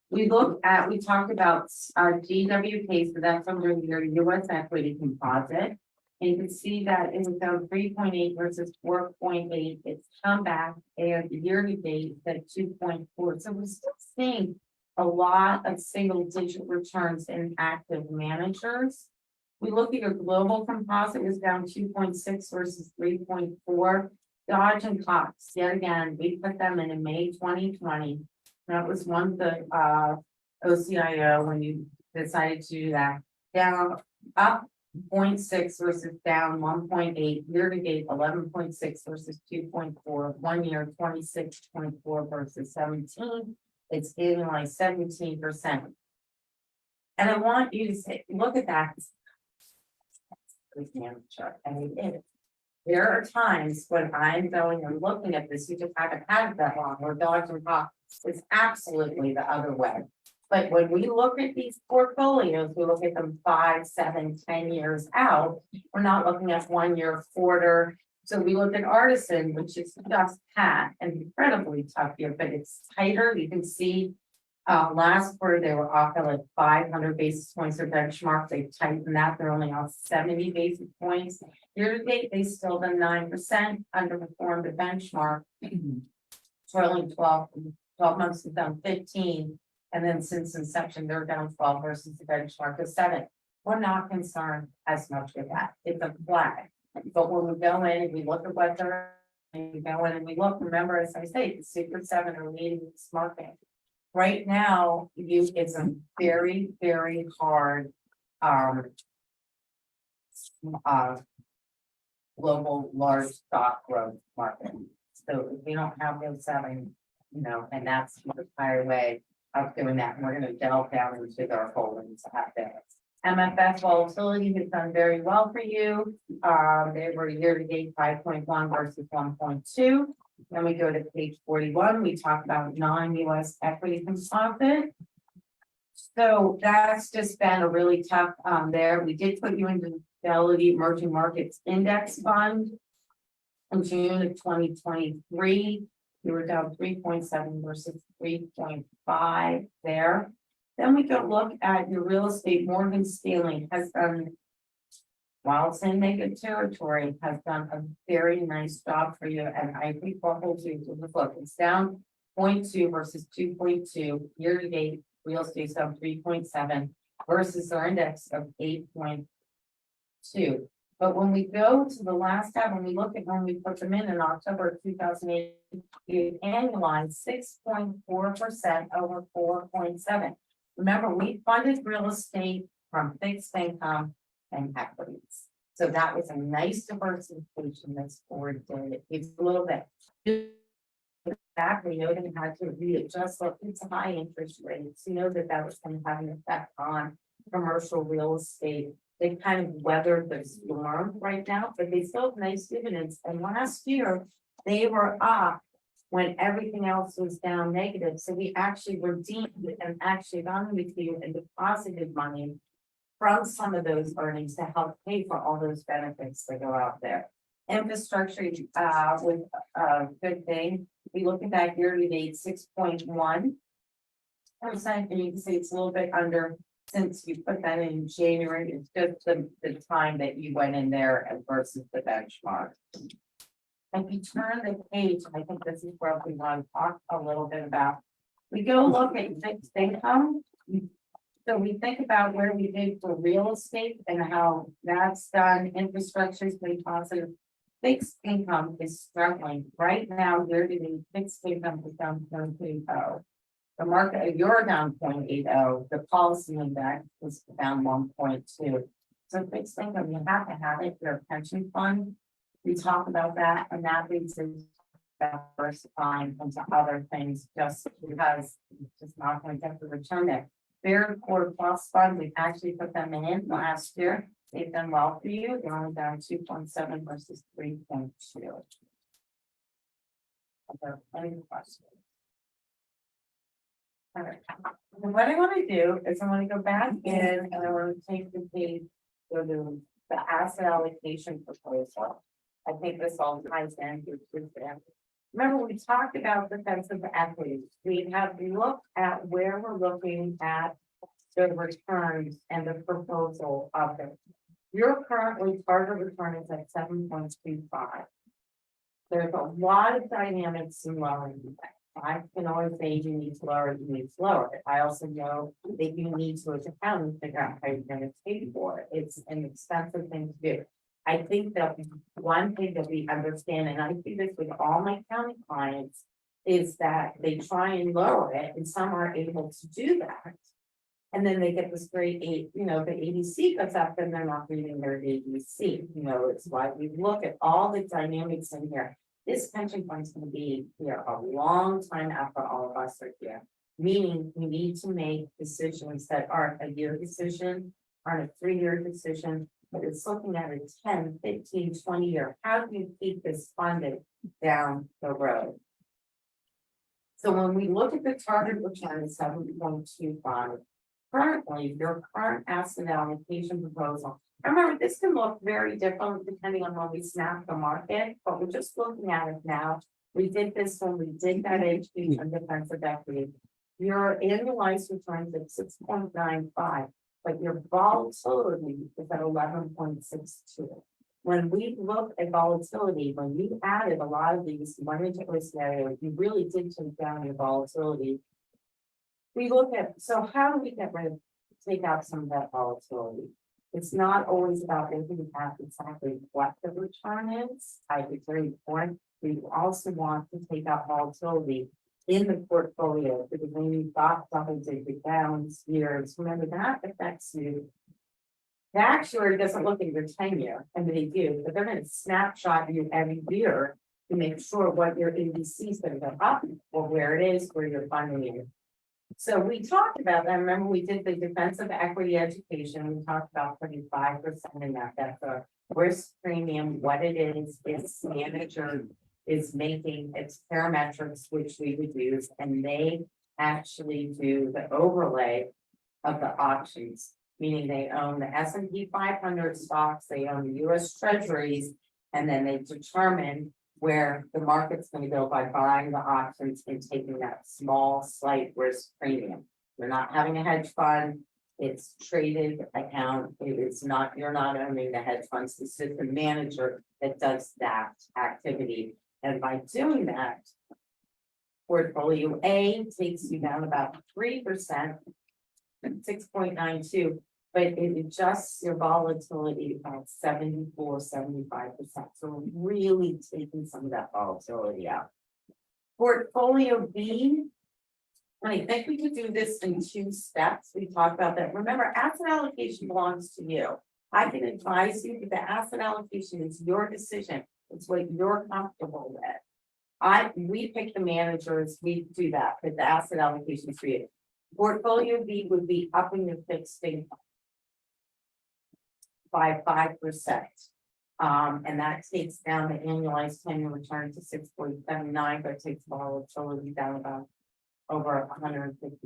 We talked about GWK, so that's under your US equity composite. And you can see that it was down 3.8 versus 4.8. It's come back and year to date at 2.4. So we're still seeing a lot of single digit returns in active managers. We look at your global composite was down 2.6 versus 3.4. Dodge and Cox, yet again, we put them in May 2020. That was one of the OCIO when you decided to do that. Down up 0.6 versus down 1.8, year to date 11.6 versus 2.4, 1 year 26.4 versus 17. It's annualized 17%. And I want you to say, look at that. Chart, and we did. There are times when I'm going and looking at this, you just haven't had it that long, or Dodge and Cox is absolutely the other way. But when we look at these portfolios, we look at them 5, 7, 10 years out. We're not looking at 1 year, quarter. So we look at Artisan, which is just pat and incredibly tough here, but it's tighter. You can see last quarter they were off at like 500 basis points of benchmark. They tightened that. They're only off 70 basis points. Year to date, they still done 9%, underperformed the benchmark. Trailing 12 months is down 15. And then since inception, they're down 12 versus the benchmark of 7. We're not concerned as much with that. It's a flag. But when we go in and we look at what they're, and we go in and we look, remember, as I say, the Secret 7 are leading this market. Right now, it's a very, very hard global large stock growth market. So if we don't have those 7, and that's the higher way of doing that. And we're going to delve down into their holdings out there. MFS volatility has done very well for you. They were year to date 5.1 versus 1.2. Then we go to page 41. We talk about non-US equity composite. So that's just been a really tough there. We did put you into the Fidelity Emerging Markets Index Fund in June of 2023. You were down 3.7 versus 3.5 there. Then we go look at your real estate. Morgan Stanley has done, while it's in negative territory, has done a very nice job for you. And I think what we'll do is look, it's down 0.2 versus 2.2. Year to date, real estate's down 3.7 versus our index of 8.2. But when we go to the last tab, when we look at when we put them in October of 2008, you annualized 6.4% over 4.7. Remember, we funded real estate from fixed income and equities. So that was a nice diversification this board did. It's a little bit. Back, we know they had to readjust, look, it's high interest rates. You know that was going to have an effect on commercial real estate. They kind of weathered the storm right now, but they still have nice dividends. And last year, they were up when everything else was down negative. So we actually redeemed and actually gone with you and deposited money from some of those earnings to help pay for all those benefits that go out there. Infrastructure with a good thing. We look at that year to date 6.1%, and you can see it's a little bit under since you put that in January. It's just the time that you went in there versus the benchmark. If you turn the page, I think this is where we want to talk a little bit about. We go look at fixed income. So we think about where we did for real estate and how that's done. Infrastructure's been positive. Fixed income is struggling right now. Year to date, fixed income is down 0.80. The market, you're down 0.80. The policy index is down 1.2. So fixed income, you have to have it. Your pension fund. We talk about that, and that leads to diversifying into other things just because it's just not going to get the return there. Fair Core Plus Fund, we actually put them in last year. They've done well for you. They're only down 2.7 versus 3.2. Are there any questions? All right. What I want to do is I want to go back in and I want to take the page to the asset allocation proposal. I think this all ties in to remember, we talked about defensive equity. We have looked at where we're looking at the returns and the proposal of it. Your currently target return is at 7.25. There's a lot of dynamics in lowering that. I can always say you need to lower it, you need to lower it. I also know that you need to, as a county, figure out how you're gonna pay for it. It's an expensive thing to do. I think that one thing that we understand, and I see this with all my county clients, is that they try and lower it, and some are able to do that. And then they get this great the ADC goes up and they're not reading their ADC, it's why we look at all the dynamics in here. This pension fund's gonna be here a long time after all of us are here. Meaning we need to make decisions that aren't a year decision, aren't a 3-year decision, but it's looking at a 10, 15, 20-year. How do you keep this funded down the road? So when we look at the target return of 7.25, currently, your current asset allocation proposal. Remember, this can look very different depending on when we snap the market, but we're just looking at it now. We did this when we did that education defensive equity. Your annualized returns at 6.95, but your volatility is at 11.62. When we look at volatility, when you added a lot of these one particular scenarios, you really did take down your volatility. We look at, so how do we take out some of that volatility? It's not always about looking at exactly what the return is. I think it's very important. We also want to take out volatility in the portfolio, because when you've got double-digit downs years, remember that affects you. The actuary doesn't look at your tenure, and they do, but they're going to snapshot you every year to make sure what your ADC is going to go up or where it is, where you're funding it. So we talked about that. Remember, we did the defensive equity education. We talked about putting 5% in that. That's a risk premium, what it is, its manager is making its parametrics, which we would use, and they actually do the overlay of the options, meaning they own the S&P 500 stocks, they own the US Treasuries, and then they determine where the market's going to go by buying the options and taking that small slight risk premium. You're not having a hedge fund, it's traded account, it is not, you're not owning the hedge funds, it's just the manager that does that activity. And by doing that, portfolio A takes you down about 3%, 6.92. But it adjusts your volatility about 74-75%. So we're really taking some of that volatility out. Portfolio B, I think we could do this in 2 steps. We talked about that. Remember, asset allocation belongs to you. I can advise you that the asset allocation is your decision. It's what you're comfortable with. We pick the managers, we do that, but the asset allocation is for you. Portfolio B would be upping your fixed income by 5%. And that takes down the annualized 10-year return to 6.79, but takes volatility down about over 150.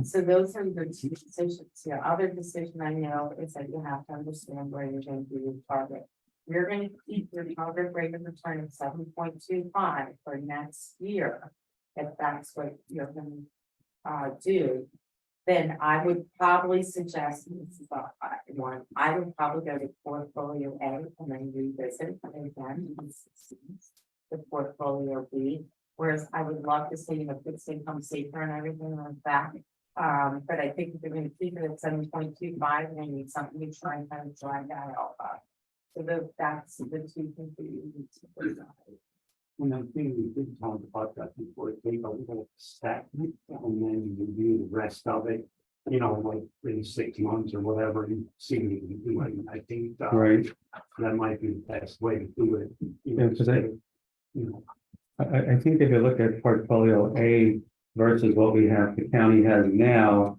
So those are the 2 decisions. Your other decision I know is that you have to understand where you're going to do your target. You're going to keep your target rate of return of 7.25 for next year. If that's what you're going to do. Then I would probably suggest, this is one, I would probably go to portfolio A and then revisit again the portfolio B. Whereas I would love to see fixed income safer and everything like that. But I think if you're going to keep it at 7.25, then you need something to try and kind of drive that out. So that's the 2 things that you need to decide. And I think we did talk about that before, take a little stack and then you do the rest of it, like in 6 months or whatever you seem to be doing. I think Right. that might be the best way to do it. Yeah, because I think if you look at portfolio A versus what we have, the county has now,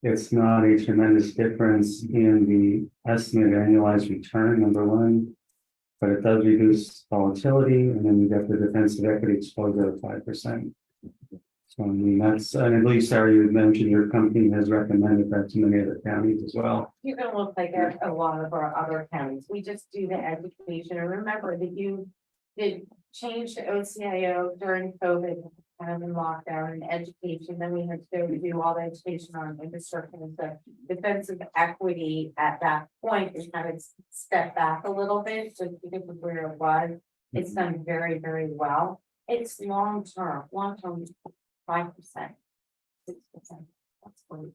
it's not a tremendous difference in the estimated annualized return, number one. But it does reduce volatility, and then you get the defensive equity exposure of 5%. So I mean, that's, and I believe, Sarah, you had mentioned your company has recommended that to many other counties as well. You're going to look like a lot of our other counties. We just do the education. And remember that you did changed to OCIO during COVID, kind of in lockdown and education, then we had to go do all the education on infrastructure and stuff. Defensive equity at that point, we kind of stepped back a little bit, so because of where it was, it's done very, very well. It's long term, 5%, 6%. That's great,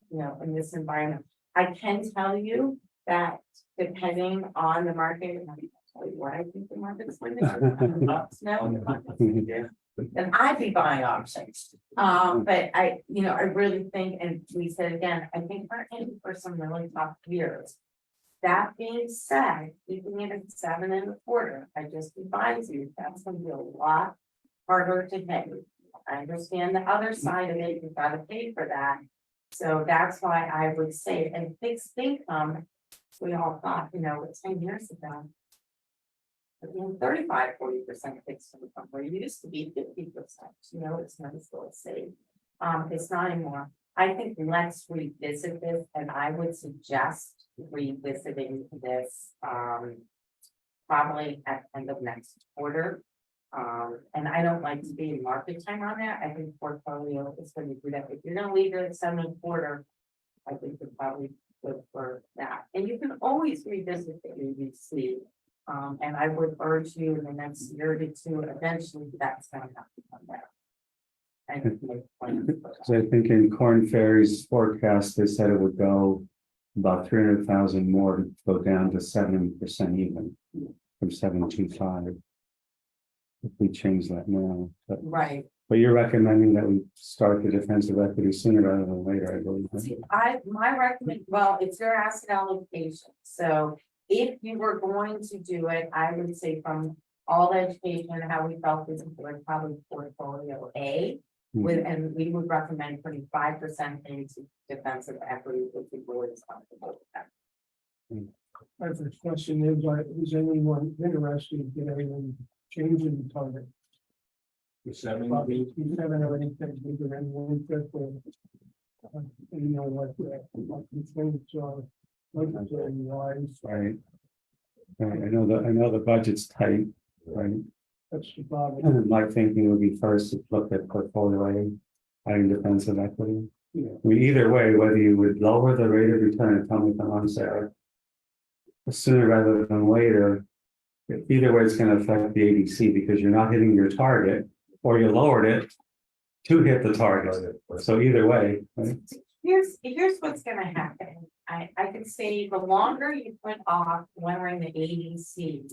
you know, in this environment. I can tell you that depending on the market, and I can tell you what I think the market's going to do. Then I'd be buying options. But I really think, and we said again, I think we're in for some really tough years. That being said, keeping it at 7.25, I just advise you, that's gonna be a lot harder to hit. I understand the other side of it, you've got to pay for that. So that's why I would say, and fixed income, we all thought, 10 years ago. 35-40% fixed income, where it used to be 50%, it's nice to say. It's not anymore. I think let's revisit this, and I would suggest revisiting this, probably at the end of next quarter. And I don't like to be market time on that. I think portfolio is going to do that. If you're going to leave it at 7.25, I think you're probably good for that. And you can always revisit the ABC. And I would urge you in the next year to two, eventually that's going to have to come down. And make plans for that. So I think in Corn Ferry's forecast, they said it would go about 300,000 more to go down to 7% even from 7.25. If we change that now, Right. but you're recommending that we start the defensive equity sooner rather than later, I believe. See, my recommend, well, it's your asset allocation. So if you were going to do it, I would say from all the education, how we felt this would probably portfolio A. With, and we would recommend putting 5% into defensive equity if the board is comfortable with that. My first question is anyone interested in getting changing the target? The 7, You haven't already said either anyone interested. What constraints are budgetary wise. Right. I know the budget's tight, right? That's the problem. My thinking would be first to look at portfolio A, adding defensive equity. Yeah. I mean, either way, whether you would lower the rate of return and tell me if I'm on Sarah, sooner rather than later, either way, it's going to affect the ADC because you're not hitting your target, or you lowered it to hit the target. So either way, right? Here's what's gonna happen. I can say the longer you put off lowering the ADC,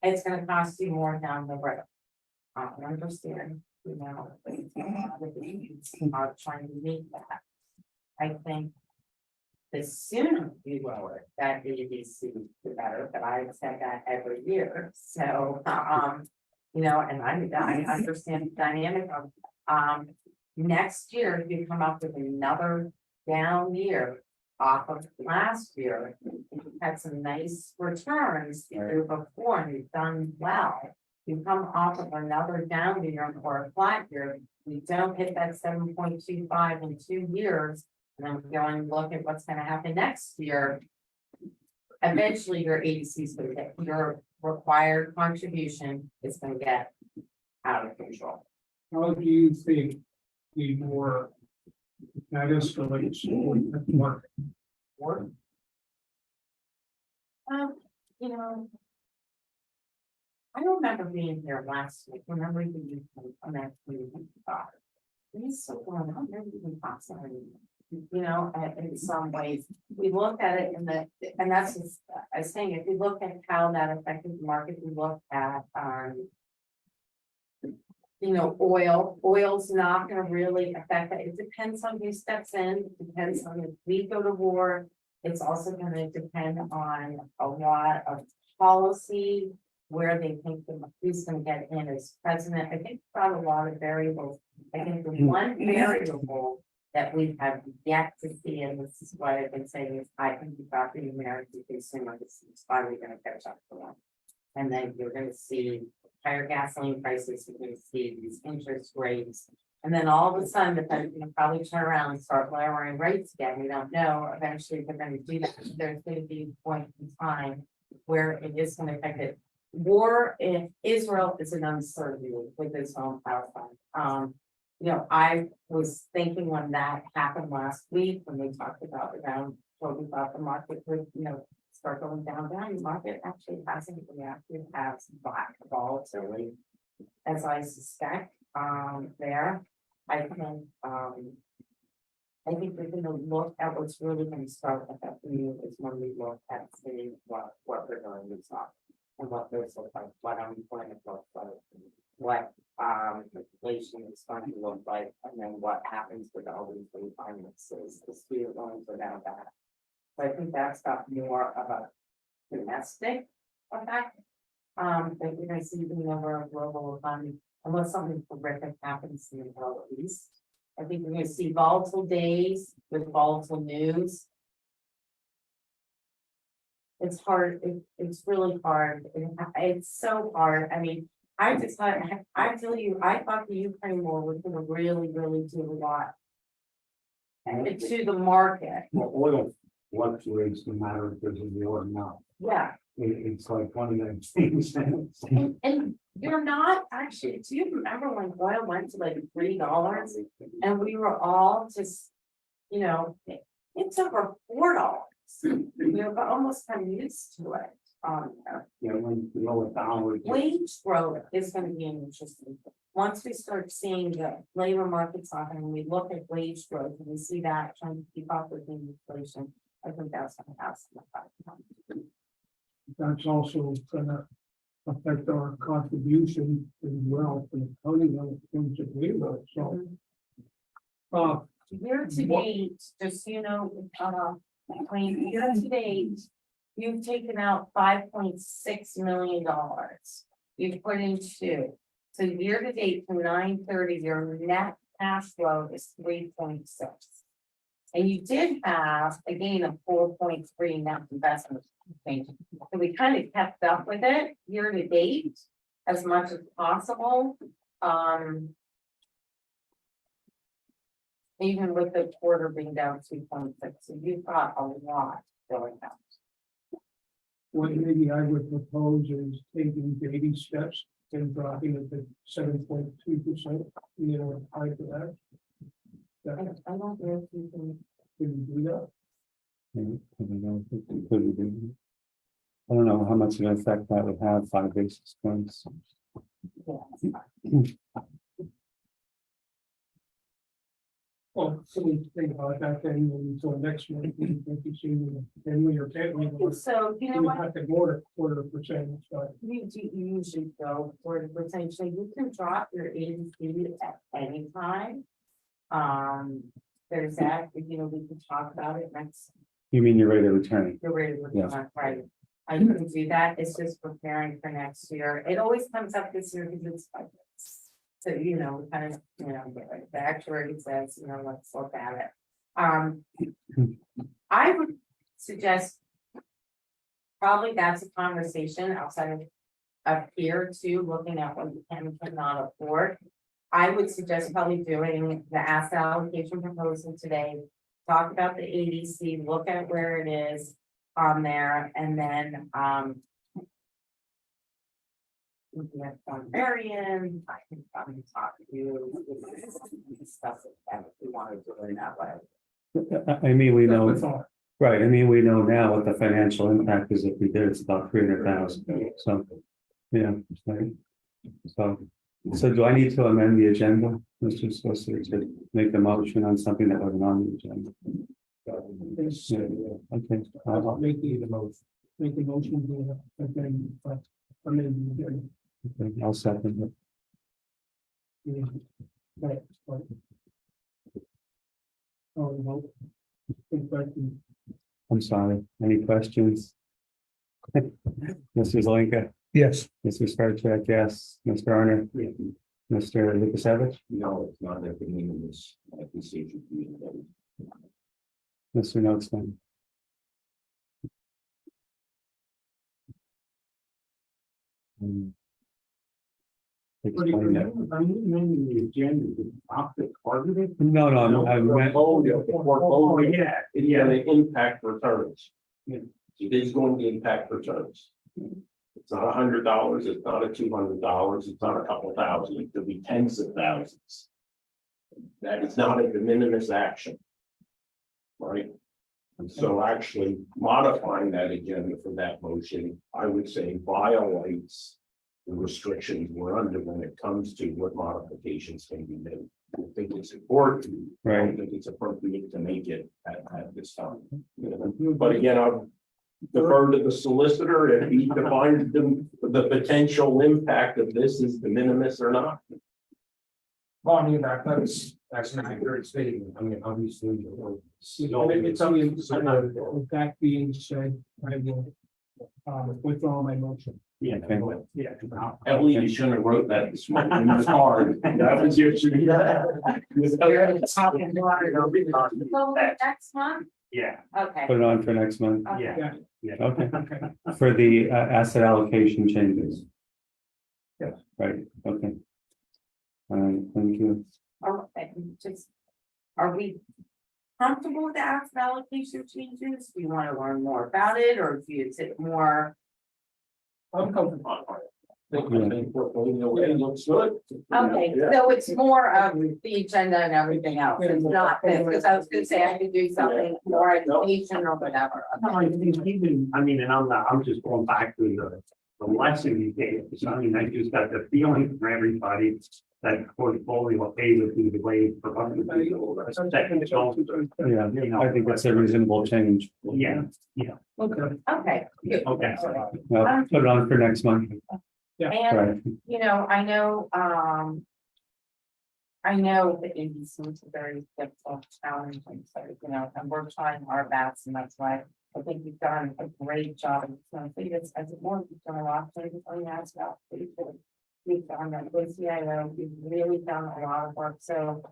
it's gonna cost you more down the road. I understand, are trying to meet that. I think the sooner you lower that ADC, the better, but I've said that every year. So, and I understand the dynamic of, next year, if you come up with another down year off of last year, you've had some nice returns the year before, and you've done well. You come off of another down year or a flat year, you don't hit that 7.25 in 2 years, and then we go and look at what's gonna happen next year. Eventually, your ADC is gonna get, your required contribution is gonna get out of control. How do you think the more that escalates in the market? Or, I remember being here last week. Remember you on that meeting? It's so going on, never even possible. In some ways, we look at it and that's just, I was saying, if you look at how that affected the market, we look at, oil's not gonna really affect that. It depends on who steps in, it depends on if we go to war. It's also gonna depend on a lot of policy, where they think who's gonna get in as president. I think about a lot of variables. I think the one variable that we have yet to see, and this is what I've been saying, is I think about the American consumer, this is finally gonna catch up to them. And then you're gonna see higher gasoline prices, you're gonna see these interest rates. And then all of a sudden, the Fed's gonna probably turn around and start lowering rates again. We don't know. Eventually, they're gonna do that. There's gonna be a point in time where it is gonna affect it. war in Israel is an uncertainty with this home Palestine. I was thinking when that happened last week, when we talked about around, what we thought the market would, start going down, the market actually hasn't reacted as volatility as I suspect, there. I think we're gonna look at what's really gonna start affecting you is when we look at seeing what we're doing is not. And what those look like, what unemployment looks like, what inflation is going to look like, and then what happens with all these refinances, the student loans are now back. So I think that's got more of a domestic effect. But you're gonna see the number of global economy, unless something horrific happens in the Middle East. I think we're gonna see volatile days with volatile news. It's hard, it's really hard, it's so hard, I mean, I tell you, I thought the Ukraine war was gonna really do a lot. To the market, Well, oil fluctuates no matter if there's a war or not. yeah, It's like one of them things. and you're not actually, do you remember when oil went to like $3? And we were all just, it's over $4. We're almost kind of used to it. When the lower dollar. Wage growth is gonna be an interesting. Once we start seeing the labor market softening, we look at wage growth and we see that trying to keep up with the inflation. I think that's gonna have some effect. That's also gonna affect our contribution as well for the county level things that we work, so. Year to date, just so you know, year to date, you've taken out $5.6 million. You've put in two. So year to date from 9/30, your net cash flow is 3.6. And you did have a gain of 4.3 net investment. So we kind of kept up with it year to date as much as possible. Even with the quarter being down 2.6, so you've got a lot going on. What maybe I would propose is taking baby steps and dropping it to 7.2%, high for that. I don't know if you can. Can you do that? I don't know how much of an effect that would have, 5 basis points. Well, so we think about that then until next month, we think you see, then we are getting. So you know We what, have to quarter percent, so. you usually go for the percentage, so you can drop your agency at any time. There's that, we can talk about it next, You mean your rate of return? you're ready with Yeah. that, right? I can do that, it's just preparing for next year, it always comes up this year because it's budgets. So, we kind of, the actuary says, let's look at it. I would suggest. Probably that's a conversation outside of here too, looking at what you can and cannot afford. I would suggest probably doing the asset allocation proposal today. Talk about the ADC, look at where it is on there, and then, looking at Marion, I can probably talk to you, discuss it, if we want to do it in that way. I mean, we know, right, I mean, we know now what the financial impact is if we did, it's about 300,000, so, yeah. Right. So do I need to amend the agenda, Mr. Solicitor, to make a motion on something that wasn't on the agenda? Yeah, okay. I'll make the motion. Make the motion, and then, Okay, I'll second it. Right. Oh, no. Good question. I'm sorry, any questions? Mr. Zelinka, Yes. Mr. Sparchak, yes, Mr. Arner, Mr. Lukasevich, No, it's not that the meaning is, decision. Mr. Notstein. Explain that. I'm amending the agenda to opt the targeted. No, I meant, Oh, yeah, the impact returns. It is going to impact returns. It's not $100, it's not $200, it's not a couple thousand, it could be tens of thousands. That is not a de minimis action. Right? And so actually modifying that agenda for that motion, I would say violates the restrictions we're under when it comes to what modifications can be made. I think it's important. I Right. don't think it's appropriate to make it at this time. You know, but again, I'll defer to the solicitor if he defines the potential impact of this is de minimis or not. Well, I mean, that's not a great statement. I mean, obviously. It's only, with that being said, I will withdraw my motion. Yeah. Okay. Yeah. Emily, you shouldn't have wrote that this morning. It was hard. That was your. So next month, Yeah, okay. Put it on for next month. yeah, yeah. Okay, Okay. for the asset allocation changes. Yes. Right, okay. All right, thank you. Are we comfortable with the asset allocation changes? Do you want to learn more about it, or do you, is it more? I'm comfortable. I think portfolio A looks good. Okay, Yeah. so it's more of the agenda and everything else, it's not this, because I was gonna say I could do something more education or whatever. No, I think even, I mean, and I'm just going back to the lesson you gave, because I mean, I just got the feeling from everybody that portfolio A would be the way for other people. Yeah, I think that's a reasonable change. Yeah, Okay. Okay. good. okay. Well, put it on for next month. And, Right, you know, I know that ABC is a very difficult challenge, and so, you know, and we're trying our best, and that's why I think you've done a great job. And so I think it's, as a board, you've done a lot of things on that stuff. We've done that with CIO, we've really done a lot of work, so,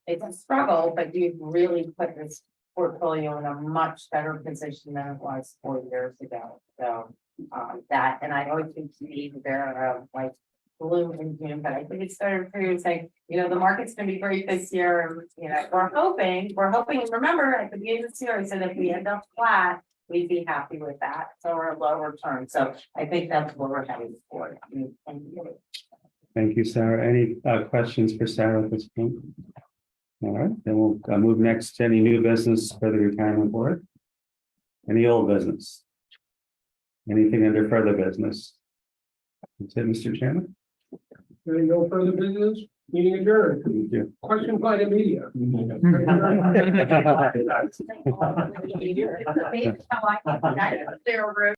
it's a struggle, but you've really put this portfolio in a much better position than it was 4 years ago, so. That, and I always think to me, there of like gloom and doom, but I think it's better for you to say, you know, the market's gonna be great this year, and, you know, we're hoping, and remember, at the beginning of this year, I said if we end up flat, we'd be happy with that, so we're a low return, so I think that's what we're heading for. thank you, Sarah. Any questions for Sarah at this point? All right, then we'll move next to any new business for the retirement board. Any old business? Anything under further business? That's it, Mr. Chairman. There you go, further business, meeting adjourned. Thank you. Question by the media. They're